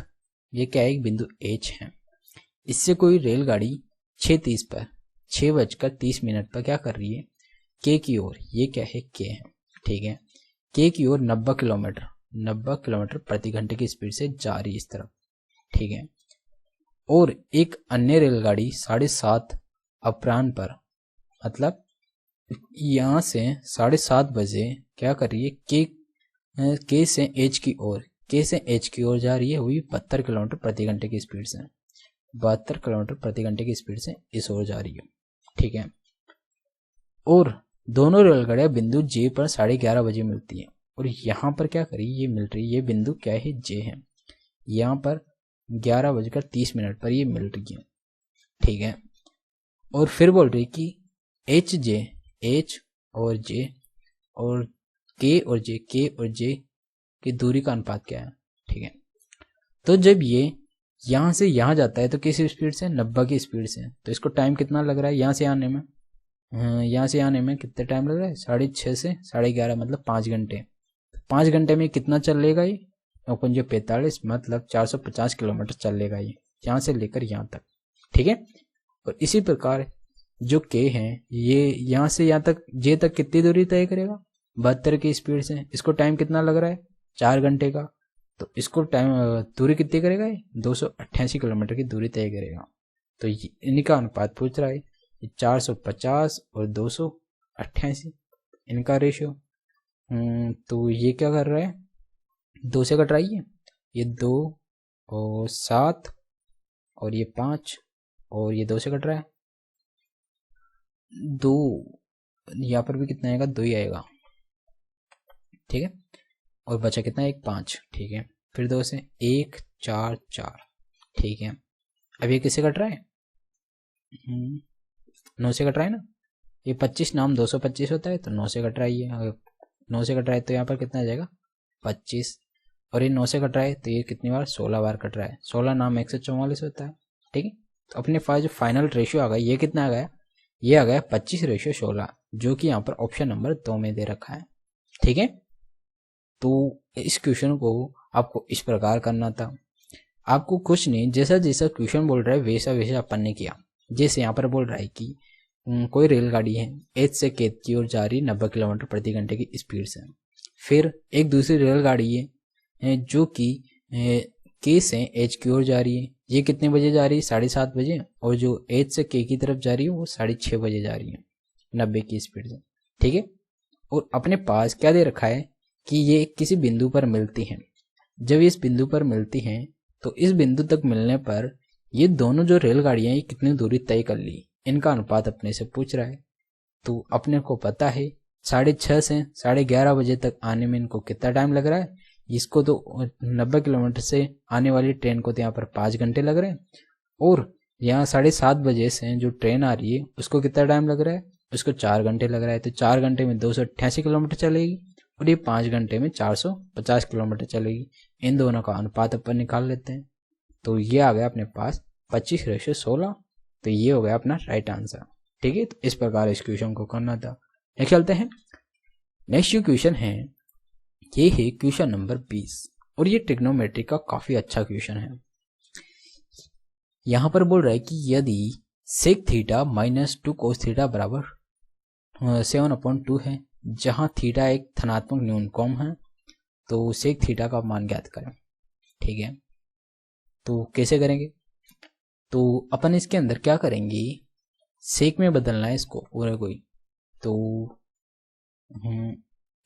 Speaker 1: ये क्या है, एक बिंदु एच है, इससे कोई रेलगाड़ी 6:30 पर 6:30 पर क्या कर रही है, के की ओर, ये क्या है के है, ठीक है, के की ओर 90 किलोमीटर प्रति घंटे की स्पीड से जा रही है इस तरफ। ठीक है, और एक अन्य रेलगाड़ी 7:30 अपराह्न पर, मतलब यहाँ से 7:30 बजे क्या कर रही है, के से एच की ओर, के से एच की ओर जा रही है, वही 72 किलोमीटर प्रति घंटे की स्पीड से, 72 किलोमीटर प्रति घंटे की स्पीड से इस ओर जा रही है। ठीक है, और दोनों रेलगाड़ियां बिंदु जे पर 11:30 बजे मिलती है, और यहाँ पर क्या करी, ये मिल रही है, ये बिंदु क्या है, जे है, यहाँ पर 11:30 पर ये मिल रही है। ठीक है, और फिर बोल रही कि एच और जे और के और जे की दूरी का अनुपात क्या है। ठीक है, तो जब ये यहाँ से यहाँ जाता है तो किस स्पीड से, 90 की स्पीड से, तो इसको टाइम कितना लग रहा है यहाँ से आने में, कितने टाइम लग रहा है, 6:30 से 11:30, मतलब 5 घंटे। 5 घंटे में कितना चल लेगा ये, 45, मतलब 450 किलोमीटर चल लेगा ये, यहाँ से लेकर यहाँ तक। ठीक है, और इसी प्रकार जो के हैं ये यहाँ से यहाँ तक जे तक कितनी दूरी तय करेगा, 72 की स्पीड से, इसको टाइम कितना लग रहा है 4 घंटे का, तो इसको टाइम दूरी कितनी करेगा ये, 288 किलोमीटर की दूरी तय करेगा। तो इनका अनुपात पूछ रहा है, 450 और 288 इनका रेशियो। तो ये क्या कर रहा है, 2 से कट रही है, ये 2 और 7 और ये 5 और ये 2 से कट रहा है, 2, यहाँ पर भी कितना आएगा, 2 ही आएगा। ठीक है, और बचा कितना, 1, 5। ठीक है, फिर 2 से 1, 4, 4। ठीक है, अब ये किससे कट रहा है, 9 से कट रहा है ना, ये 25 नाम 225 होता है, तो 9 से कट रहा है ये, अगर 9 से कट रहा है तो यहाँ पर कितना आ जाएगा 25, और ये 9 से कट रहा है तो ये कितनी बार, 16 बार कट रहा है, 16 नाम 144 होता है। ठीक है, तो अपने पास जो फाइनल रेशियो आ गया ये कितना आ गया, ये आ गया 25:16, जो कि यहाँ पर ऑप्शन नंबर 2 में दे रखा है। ठीक है, तो इस क्वेश्चन को आपको इस प्रकार करना था, आपको कुछ नहीं, जैसा जैसा क्वेश्चन बोल रहा है वैसा वैसा अपन ने किया। जैसे यहाँ पर बोल रहा है कि कोई रेलगाड़ी है एच से के की ओर जा रही 90 किलोमीटर प्रति घंटे की स्पीड से, फिर एक दूसरी रेलगाड़ी है जो कि के से एच की ओर जा रही है, ये कितने बजे जा रही है, 7:30 बजे, और जो H से K की तरफ जा रही है वो 6:30 बजे जा रही है 90 की स्पीड से। ठीक है, और अपने पास क्या दे रखा है कि ये किसी बिंदु पर मिलती हैं। जब इस बिंदु पर मिलती हैं तो इस बिंदु तक मिलने पर ये दोनों जो रेलगाड़ियां ये कितनी दूरी तय कर ली, इनका अनुपात अपने से पूछ रहा है। तो अपने को पता है 6:30 से 11:30 बजे तक आने में इनको कितना टाइम लग रहा है। इसको तो 90 किलोमीटर से आने वाली ट्रेन को तो यहाँ पर 5 घंटे लग रहे हैं, और यहाँ 7:30 बजे से जो ट्रेन आ रही है उसको कितना टाइम लग रहा है, उसको 4 घंटे लग रहा है। तो 4 घंटे में 288 किलोमीटर चलेगी, और ये 5 घंटे में 450 किलोमीटर चलेगी। इन दोनों का अनुपात अपन निकाल लेते हैं। तो ये आ गया अपने पास 25:16। तो ये हो गया अपना राइट आंसर। ठीक है, तो इस प्रकार इस क्वेश्चन को करना था। नेक्स्ट चलते हैं। नेक्स्ट जो क्वेश्चन है ये है क्वेश्चन नंबर 20, और ये ट्रिग्नोमेट्री का काफी अच्छा क्वेश्चन है। यहां पर बोल रहा है कि यदि सेक थीटा -2 कोस थीटा बराबर 7/2 है, जहां थीटा एक धनात्मक न्यूनकोण है, तो सेक थीटा का मान ज्ञात करें। ठीक है, तो कैसे करेंगे, तो अपन इसके अंदर क्या करेंगे, सेक में बदलना है इसको पूरे कोई। तो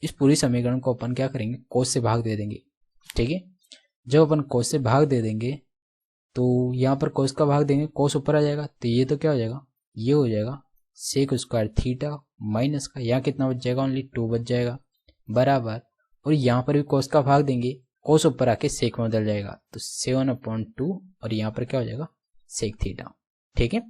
Speaker 1: इस पूरी समीकरण को अपन क्या करेंगे, कोस से भाग दे देंगे। ठीक है, जब अपन कोस से भाग दे देंगे तो यहाँ पर कोस का भाग देंगे, कोस ऊपर आ जाएगा, तो ये तो क्या हो जाएगा, ये हो जाएगा सेक स्क्वायर थीटा माइनस का, यहाँ कितना बच जाएगा, ओनली 2 बच जाएगा, बराबर। और यहाँ पर भी कोस का भाग देंगे, कोस ऊपर आके सेक में बदल जाएगा, तो 7/2, और यहाँ पर क्या हो जाएगा, सेक थीटा। ठीक है,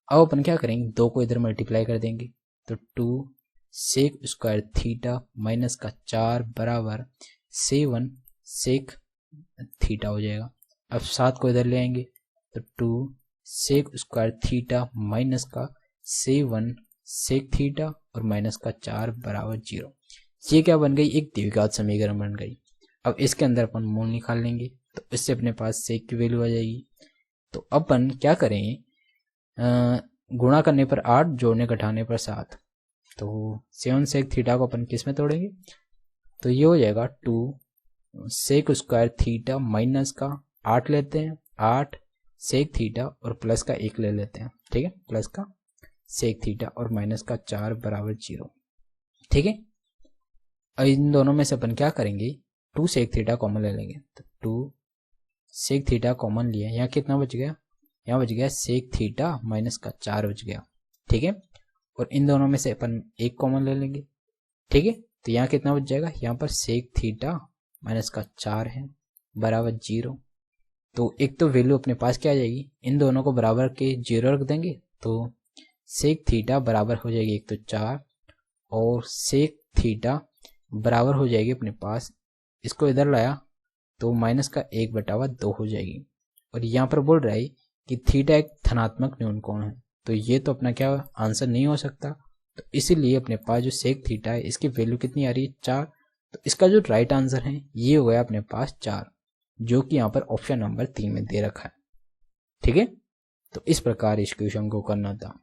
Speaker 1: अब अपन क्या करेंगे, 2 को इधर मल्टीप्लाई कर देंगे, तो 2 सेक स्क्वायर थीटा माइनस का 4 बराबर 7 सेक थीटा हो जाएगा। अब 7 को इधर ले आएंगे, तो 2 सेक स्क्वायर थीटा माइनस का 7 सेक थीटा और माइनस का 4 बराबर 0। ये क्या बन गई, एक द्विघात समीकरण बन गई। अब इसके अंदर अपन मूल निकाल लेंगे, तो इससे अपने पास सेक की वैल्यू आ जाएगी। तो अपन क्या करें, गुणा करने पर 8, जोड़ने घटाने पर 7, तो 7 सेक थीटा को अपन किस में तोड़ेंगे, तो ये हो जाएगा 2 सेक स्क्वायर थीटा माइनस का 8 लेते हैं, 8 सेक थीटा और प्लस का 1 ले लेते हैं। ठीक है, प्लस का सेक थीटा और माइनस का 4 बराबर 0। ठीक है, अब इन दोनों में से अपन क्या करेंगे, 2 सेक थीटा कॉमन ले लेंगे, तो 2 सेक थीटा कॉमन लिया, यहाँ कितना बच गया, यहाँ बच गया सेक थीटा माइनस का 4 बच गया। ठीक है, और इन दोनों में से अपन 1 कॉमन ले लेंगे। ठीक है, तो यहाँ कितना बच जाएगा, यहाँ पर सेक थीटा माइनस का 4 है बराबर 0। तो एक तो वैल्यू अपने पास क्या आ जाएगी, इन दोनों को बराबर के 0 रख देंगे, तो सेक थीटा बराबर हो जाएगी एक तो 4, और सेक थीटा बराबर हो जाएगी अपने पास, इसको इधर लाया तो माइनस का 1/2 हो जाएगी। और यहाँ पर बोल रहा है कि थीटा एक धनात्मक न्यूनकोण है, तो ये तो अपना क्या आंसर नहीं हो सकता। तो इसीलिए अपने पास जो सेक थीटा है इसकी वैल्यू कितनी आ रही है, 4। तो इसका जो राइट आंसर है ये हो गया अपने पास 4, जो कि यहाँ पर ऑप्शन नंबर 3 में दे रखा है। ठीक है, तो इस प्रकार इस क्वेश्चन को करना था।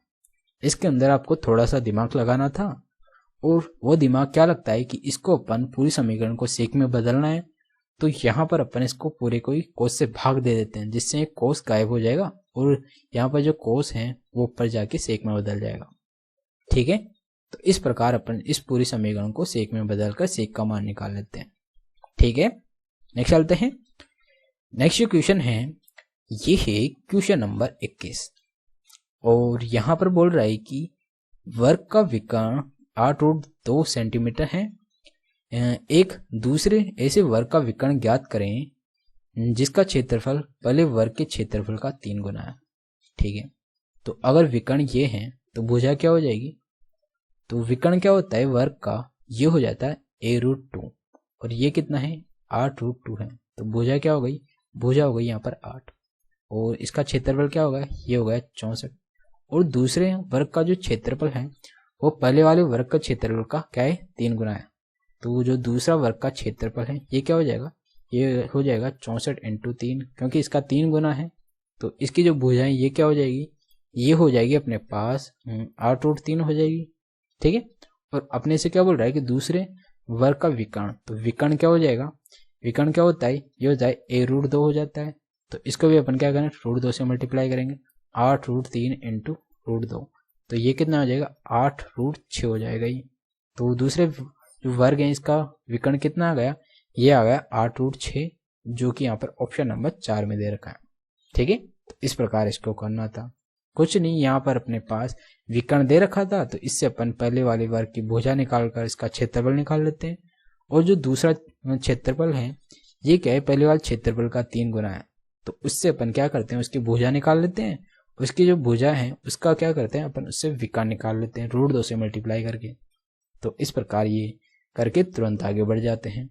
Speaker 1: इसके अंदर आपको थोड़ा सा दिमाग लगाना था, और वो दिमाग क्या लगता है कि इसको अपन पूरी समीकरण को सेक में बदलना है, तो यहाँ पर अपन इसको पूरे को ही कोस से भाग दे देते हैं, जिससे कोस गायब हो जाएगा, और यहाँ पर जो कोस है वो ऊपर जाके सेक में बदल जाएगा। ठीक है, तो इस प्रकार अपन इस पूरी समीकरण को सेक में बदलकर सेक का मान निकाल लेते हैं। ठीक है, नेक्स्ट चलते हैं। नेक्स्ट क्वेश्चन है, ये है क्वेश्चन नंबर 21, और यहाँ पर बोल रहा है कि वर्ग का विकर्ण 8√2 सेंटीमीटर है, एक दूसरे ऐसे वर्ग का विकर्ण ज्ञात करें जिसका क्षेत्रफल पहले वर्ग के क्षेत्रफल का 3 गुना है। ठीक है, तो अगर विकर्ण ये है तो भुजा क्या हो जाएगी, तो विकर्ण क्या होता है वर्ग का, ये हो जाता है a√2, और ये कितना है 8√2 है, तो भुजा क्या हो गई, भुजा हो गई यहाँ पर 8, और इसका क्षेत्रफल क्या होगा, ये होगा 64, और दूसरे वर्ग का जो क्षेत्रफल है वो पहले वाले वर्ग का क्षेत्रफल का क्या है 3 गुना है। तो जो दूसरा वर्ग का क्षेत्रफल है ये क्या हो जाएगा, ये हो जाएगा 64 × 3, क्योंकि इसका 3 गुना है, तो इसकी जो भुजा है ये क्या हो जाएगी, ये हो जाएगी अपने पास 8√3 हो जाएगी। ठीक है, और अपने से क्या बोल रहा है कि दूसरे वर्ग का विकर्ण, तो विकर्ण क्या हो जाएगा, विकर्ण क्या होता है, ये होता है a√2 हो जाता है। तो इसको भी अपन क्या करें, √2 से मल्टीप्लाई करेंगे। 8√3 इंटू √2, तो ये कितना हो जाएगा, 8√6 हो जाएगा ये। तो दूसरे जो वर्ग है इसका विकर्ण कितना आ गया, ये आ गया 8√6, जो कि यहाँ पर ऑप्शन नंबर 4 में दे रखा है। ठीक है, तो इस प्रकार इसको करना था। कुछ नहीं, यहाँ पर अपने पास विकर्ण दे रखा था, तो इससे अपन पहले वाले वर्ग की भुजा निकालकर इसका क्षेत्रफल निकाल लेते हैं। और जो दूसरा क्षेत्रफल है ये क्या है, पहले वाले क्षेत्रफल का 3 गुना है, तो उससे अपन क्या करते हैं, उसकी भुजा निकाल लेते हैं। उसकी जो भुजा है उसका क्या करते हैं अपन, उससे विकर्ण निकाल लेते हैं √2 से मल्टीप्लाई करके। तो इस प्रकार ये करके तुरंत आगे बढ़ जाते हैं।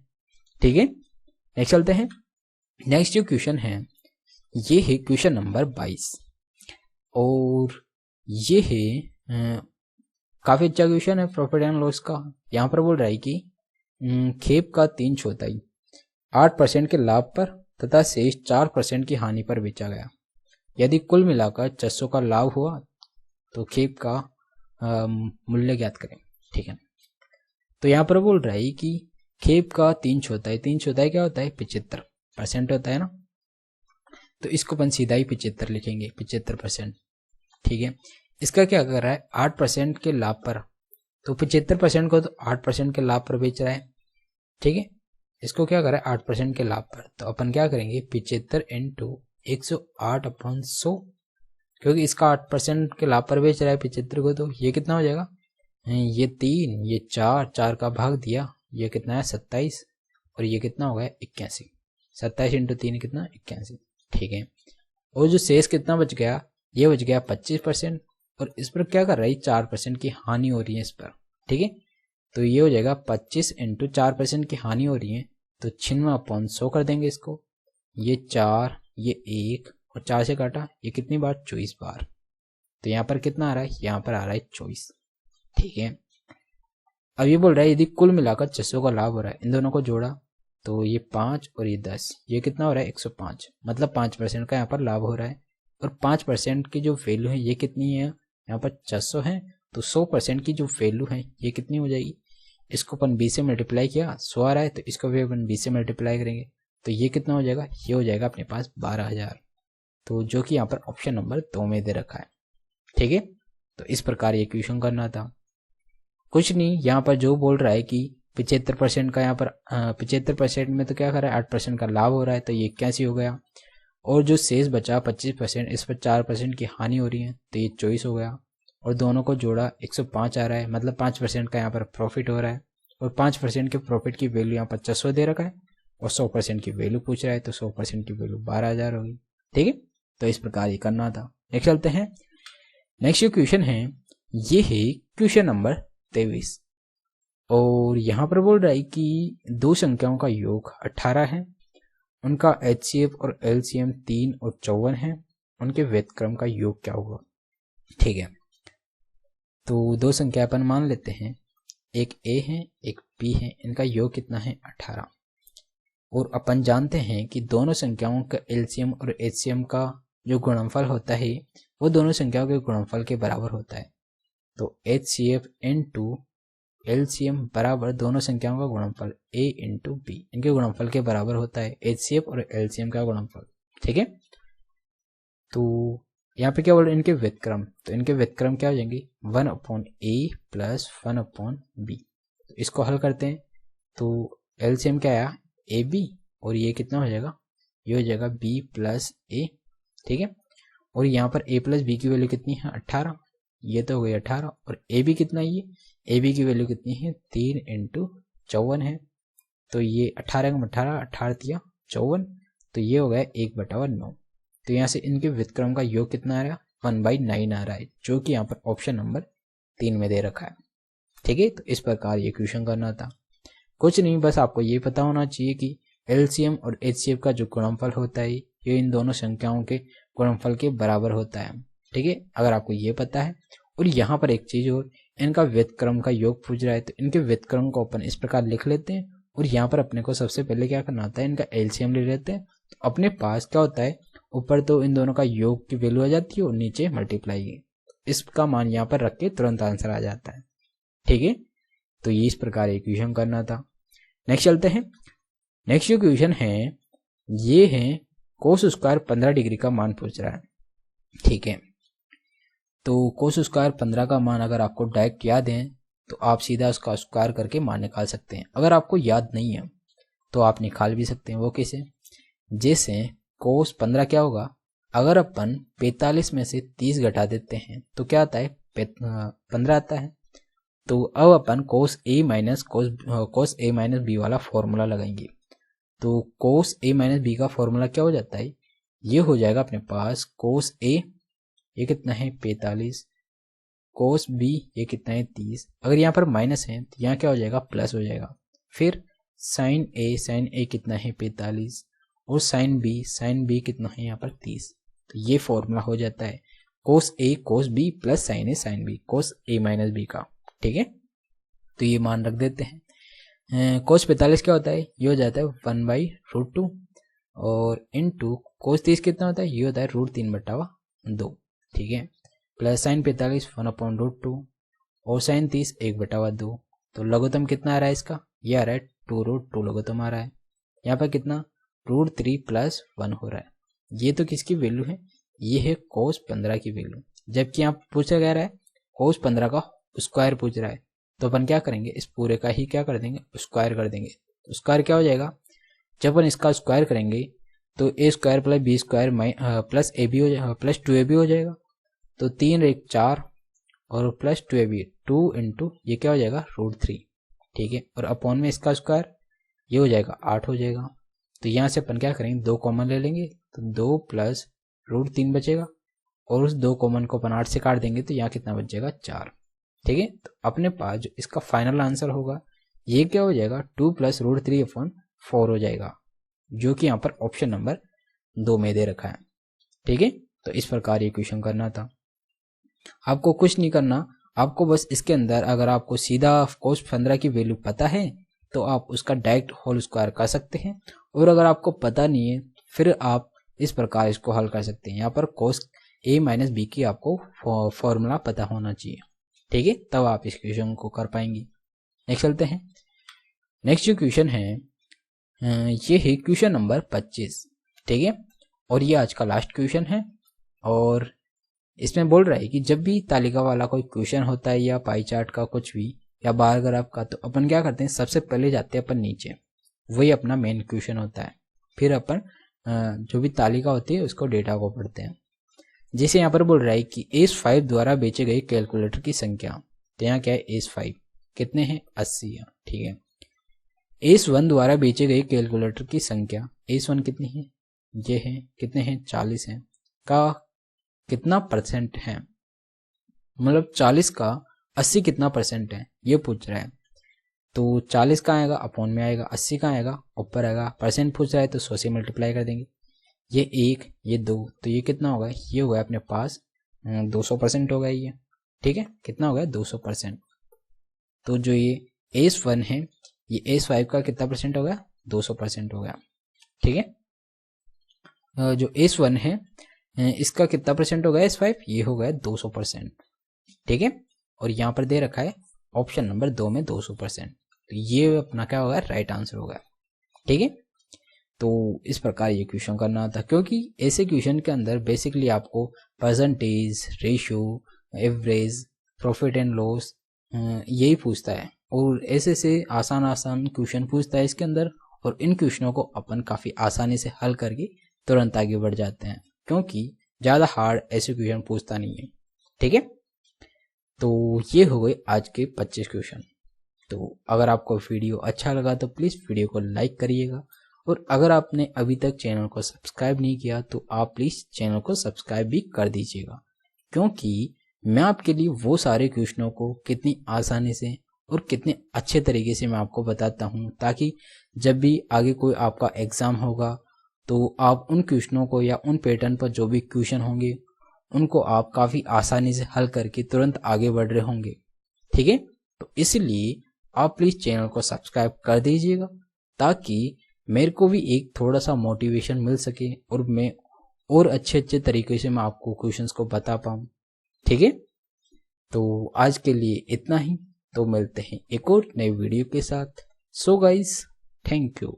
Speaker 1: ठीक है, नेक्स्ट चलते हैं। नेक्स्ट जो क्वेश्चन है ये है क्वेश्चन नंबर 22, और ये है काफी अच्छा क्वेश्चन है प्रॉफिट एंड लॉस का। यहाँ पर बोल रहा है कि खेप का 3/4 8% के लाभ पर तथा शेष 4% की हानि पर बेचा गया। यदि कुल मिलाकर 600 का लाभ हुआ तो खेप का मूल्य ज्ञात करें। ठीक है, तो यहाँ पर बोल रहा है कि खेप का 3/4 क्या होता है, 75% होता है ना, तो इसको अपन सीधा ही 75 लिखेंगे, 75%। ठीक है, इसका क्या कर रहा है, 8% के लाभ पर, तो 75% को तो 8% के लाभ पर बेच रहा है। ठीक है, इसको क्या कर रहा है, 8% के लाभ पर, तो अपन क्या करेंगे 75 इंटू 108/100, क्योंकि इसका 8% के लाभ पर बेच रहा है 75 को, तो ये कितना हो जाएगा, ये 3, ये 4 का भाग दिया, ये कितना है 27, और ये कितना हो गया 81। 27 इंटू 3 कितना, 81। ठीक है, और जो शेष कितना बच गया, ये बच गया 25%, और इस पर क्या कर रहा है 4% की हानि हो रही है इस पर। ठीक है, तो ये हो जाएगा 25 इंटू 4% की हानि हो रही है, तो 96/100 कर देंगे इसको। ये 4, ये 1 और 4 से काटा, ये कितनी बार, 24 बार। तो यहाँ पर कितना आ रहा है, यहाँ पर आ रहा है 24। ठीक है, अब ये बोल रहा है यदि कुल मिलाकर 600 का लाभ हो रहा है, इन दोनों को जोड़ा तो ये 5 और ये 10, ये कितना हो रहा है 105, मतलब 5% का यहाँ पर लाभ हो रहा है। और 5% की जो वैल्यू है ये कितनी है, यहाँ पर 600 है, तो 100% की जो वैल्यू है ये कितनी हो जाएगी, इसको अपन 20 से मल्टीप्लाई किया, 100 आ रहा है, तो इसको भी अपन 20 से मल्टीप्लाई करेंगे, तो ये कितना हो जाएगा, ये हो जाएगा अपने पास 12,000, तो जो कि यहाँ पर ऑप्शन नंबर 2 में दे रखा है। ठीक है, तो इस प्रकार ये क्वेश्चन करना था। कुछ नहीं, यहाँ पर जो बोल रहा है कि 75% का, यहाँ पर 75% में तो क्या कर रहा है 8% का लाभ हो रहा है, तो ये 81 हो गया, और जो शेष बचा 25%, इस पर 4% की हानि हो रही है, तो ये 24 हो गया, और दोनों को जोड़ा 105 आ रहा है, मतलब 5% का यहाँ पर प्रॉफिट हो रहा है, और 5% के प्रॉफिट की वैल्यू यहाँ पर 600 दे रखा है, और 100% की वैल्यू पूछ रहा है, तो 100% की वैल्यू 12,000 होगी। ठीक है, तो इस प्रकार ये करना था। नेक्स्ट चलते हैं। नेक्स्ट जो क्वेश्चन है ये है क्वेश्चन नंबर 23, और यहाँ पर बोल रहा है कि दो संख्याओं का योग 18 है, उनका HCF और LCM 3 और 54 है, उनके व्यतक्रम का योग क्या होगा। ठीक है, तो दो संख्या अपन मान लेते हैं, एक A है एक B है, इनका योग कितना है 18, और अपन जानते हैं कि दोनों संख्याओं का LCM और HCM का जो गुणनफल होता है वो दोनों संख्याओं के गुणनफल के बराबर होता है। तो HCF इंटू LCM बराबर दोनों संख्याओं का गुणनफल A इंटू B, इनके गुणनफल के बराबर होता है HCF और LCM का गुणनफल। ठीक है, तो यहाँ पे क्या बोल रहे हैं, इनके व्युत्क्रम, तो इनके व्युत्क्रम क्या हो जाएंगे 1/A प्लस 1/B। तो इसको हल करते हैं, तो LCM क्या आया AB, और ये कितना हो जाएगा, ये हो जाएगा B प्लस A। ठीक है, और यहाँ पर A प्लस B की वैल्यू कितनी है 18, ये तो हो गई 18, और AB कितना है, ये AB की वैल्यू कितनी है 3 इंटू 54 है, तो ये 18 में 18 दिया 54, तो ये हो गया 1/9। तो यहाँ से इनके व्युत्क्रम का योग कितना आ रहा है 1/9 आ रहा है, जो कि यहाँ पर ऑप्शन नंबर 3 में दे रखा है। ठीक है, तो इस प्रकार ये क्वेश्चन करना था। कुछ नहीं, बस आपको ये पता होना चाहिए कि LCM और HCF का जो गुणनफल होता है ये इन दोनों संख्याओं के गुणनफल के बराबर होता है। ठीक है, अगर आपको ये पता है, और यहाँ पर एक चीज और, इनका व्युत्क्रम का योग पूछ रहा है, तो इनके व्युत्क्रम को अपन इस प्रकार लिख लेते हैं, और यहाँ पर अपने को सबसे पहले क्या करना होता है, इनका LCM ले लेते हैं। तो अपने पास क्या होता है, ऊपर तो इन दोनों का योग की वैल्यू आ जाती है और नीचे मल्टीप्लाई, इसका मान यहाँ पर रख के तुरंत आंसर आ जाता है। ठीक है, तो ये इस प्रकार इक्वेशन करना था। नेक्स्ट चलते हैं। नेक्स्ट जो क्वेश्चन है ये है कोस स्क्वायर 15 डिग्री का मान पूछ रहा है। ठीक है, तो कोस स्क्वायर 15 का मान अगर आपको डायरेक्ट याद है तो आप सीधा उसका स्क्वायर करके मान निकाल सकते हैं। अगर आपको याद नहीं है तो आप निकाल भी सकते हैं। वो कैसे? जैसे कोस 15 क्या होगा, अगर अपन 45 में से 30 घटा देते हैं तो क्या आता है? 15 आता है। तो अब अपन कोस ए माइनस बी वाला फॉर्मूला लगाएंगे। तो कोस ए माइनस बी का फॉर्मूला क्या हो जाता है? ये हो जाएगा अपने पास कोस ए, ये कितना है? 45, कोस बी ये कितना है? 30। अगर यहाँ पर माइनस है तो यहाँ क्या हो जाएगा? प्लस हो जाएगा। फिर साइन ए कितना है? 45, और साइन बी कितना है यहाँ पर? 30। तो ये फॉर्मूला हो जाता है कोस ए कोस बी प्लस साइन ए साइन बी, कोस ए माइनस बी का। ठीक है, तो ये मान रख देते हैं। कोस 45 क्या होता है? ये हो जाता है 1/√2, और इनटू कोस 30 कितना होता है? ये होता है √3/2। ठीक है, प्लस साइन 45 1/√2, और साइन 30 1/2। तो लघुत्तम कितना आ रहा है इसका? ये आ रहा है 2√2 लघुत्तम आ रहा है। यहाँ पर कितना? √3 + 1 हो रहा है। ये तो किसकी वैल्यू है? ये है कोस 15 की वैल्यू। जबकि यहाँ पूछा जा रहा है कोस 15 का स्क्वायर पूछ रहा है, तो अपन क्या करेंगे? इस पूरे का ही क्या कर देंगे? स्क्वायर कर देंगे। तो स्क्वायर क्या हो जाएगा? जब अपन इसका स्क्वायर करेंगे तो a² + b² plus A B हो जाएगा, प्लस 2ab हो जाएगा। तो 3 1 4 और प्लस 2ab, 2 इंटू ये क्या हो जाएगा? √3। ठीक है, और अपॉन में इसका स्क्वायर ये हो जाएगा 8 हो जाएगा। तो यहाँ से अपन क्या करेंगे? 2 कॉमन ले लेंगे, तो 2 + √3 बचेगा, और उस 2 कॉमन को अपन 8 से काट देंगे तो यहाँ कितना बच जाएगा? 4। ठीक है, तो अपने पास जो इसका फाइनल आंसर होगा ये क्या हो जाएगा? 2 + √3/4 हो जाएगा, जो कि यहाँ पर ऑप्शन नंबर 2 में दे रखा है। ठीक है, तो इस प्रकार ये क्वेश्चन करना था। आपको कुछ नहीं करना, आपको बस इसके अंदर अगर आपको सीधा कोस 15 की वैल्यू पता है तो आप उसका डायरेक्ट होल स्क्वायर कर सकते हैं, और अगर आपको पता नहीं है फिर आप इस प्रकार इसको हल कर सकते हैं। यहाँ पर कोस ए माइनस बी की आपको फॉर्मूला पता होना चाहिए। ठीक है, तब आप इस क्वेश्चन को कर पाएंगे। नेक्स्ट चलते हैं। नेक्स्ट जो क्वेश्चन है ये है क्वेश्चन नंबर 25। ठीक है, और ये आज का लास्ट क्वेश्चन है, और इसमें बोल रहा है कि जब भी तालिका वाला कोई क्वेश्चन होता है या पाई चार्ट का कुछ भी या बार ग्राफ का, तो अपन क्या करते हैं? सबसे पहले जाते हैं अपन नीचे, वही अपना मेन क्वेश्चन होता है। फिर अपन जो भी तालिका होती है उसको डेटा को पढ़ते हैं। जैसे यहाँ पर बोल रहा है कि ACE5 द्वारा बेचे गए कैलकुलेटर की संख्या, तो यहाँ क्या है? ACE5 कितने हैं? 80 है। ठीक है, ACE1 द्वारा बेचे गए कैलकुलेटर की संख्या, ACE1 कितनी है? ये है कितने हैं? 40 है। का कितना परसेंट है? मतलब 40 का 80 कितना परसेंट है ये पूछ रहा है। तो 40 कहाँ आएगा? अपॉन में आएगा। 80 कहाँ आएगा? ऊपर आएगा। परसेंट पूछ रहा है तो 100 से मल्टीप्लाई कर देंगे। ये 1 ये 2, तो ये कितना होगा? ये होगा अपने पास 200% होगा ये। ठीक है, कितना होगा? 200%। तो जो ये ACE1 है ये ACE5 का कितना परसेंट हो गया? 200% हो गया। ठीक है, जो ACE1 है इसका कितना परसेंट हो गया? ACE5 ये हो गया 200%। ठीक है, और यहाँ पर दे रखा है ऑप्शन नंबर 2 में 200%। तो ये अपना क्या होगा? राइट आंसर होगा। ठीक है, तो इस प्रकार ये क्वेश्चन करना था, क्योंकि ऐसे क्वेश्चन के अंदर बेसिकली आपको percentage, ratio, average, profit and loss यही पूछता है, और ऐसे से आसान क्वेश्चन पूछता है इसके अंदर, और इन क्वेश्चनों को अपन काफ़ी आसानी से हल करके तुरंत आगे बढ़ जाते हैं, क्योंकि ज़्यादा हार्ड ऐसे क्वेश्चन पूछता नहीं है। ठीक है, तो ये हो गए आज के 25 क्वेश्चन। तो अगर आपको वीडियो अच्छा लगा तो प्लीज़ वीडियो को लाइक करिएगा, और अगर आपने अभी तक चैनल को सब्सक्राइब नहीं किया तो आप प्लीज़ चैनल को सब्सक्राइब भी कर दीजिएगा, क्योंकि मैं आपके लिए वो सारे क्वेश्चनों को कितनी आसानी से और कितने अच्छे तरीके से मैं आपको बताता हूँ, ताकि जब भी आगे कोई आपका एग्ज़ाम होगा तो आप उन क्वेश्चनों को या उन पैटर्न पर जो भी क्वेश्चन होंगे उनको आप काफ़ी आसानी से हल करके तुरंत आगे बढ़ रहे होंगे। ठीक है, तो इसलिए आप प्लीज़ चैनल को सब्सक्राइब कर दीजिएगा, ताकि मेरे को भी एक थोड़ा सा मोटिवेशन मिल सके और मैं और अच्छे तरीके से मैं आपको क्वेश्चंस को बता पाऊँ। ठीक है, तो आज के लिए इतना ही। तो मिलते हैं एक और नए वीडियो के साथ। So guys, thank you.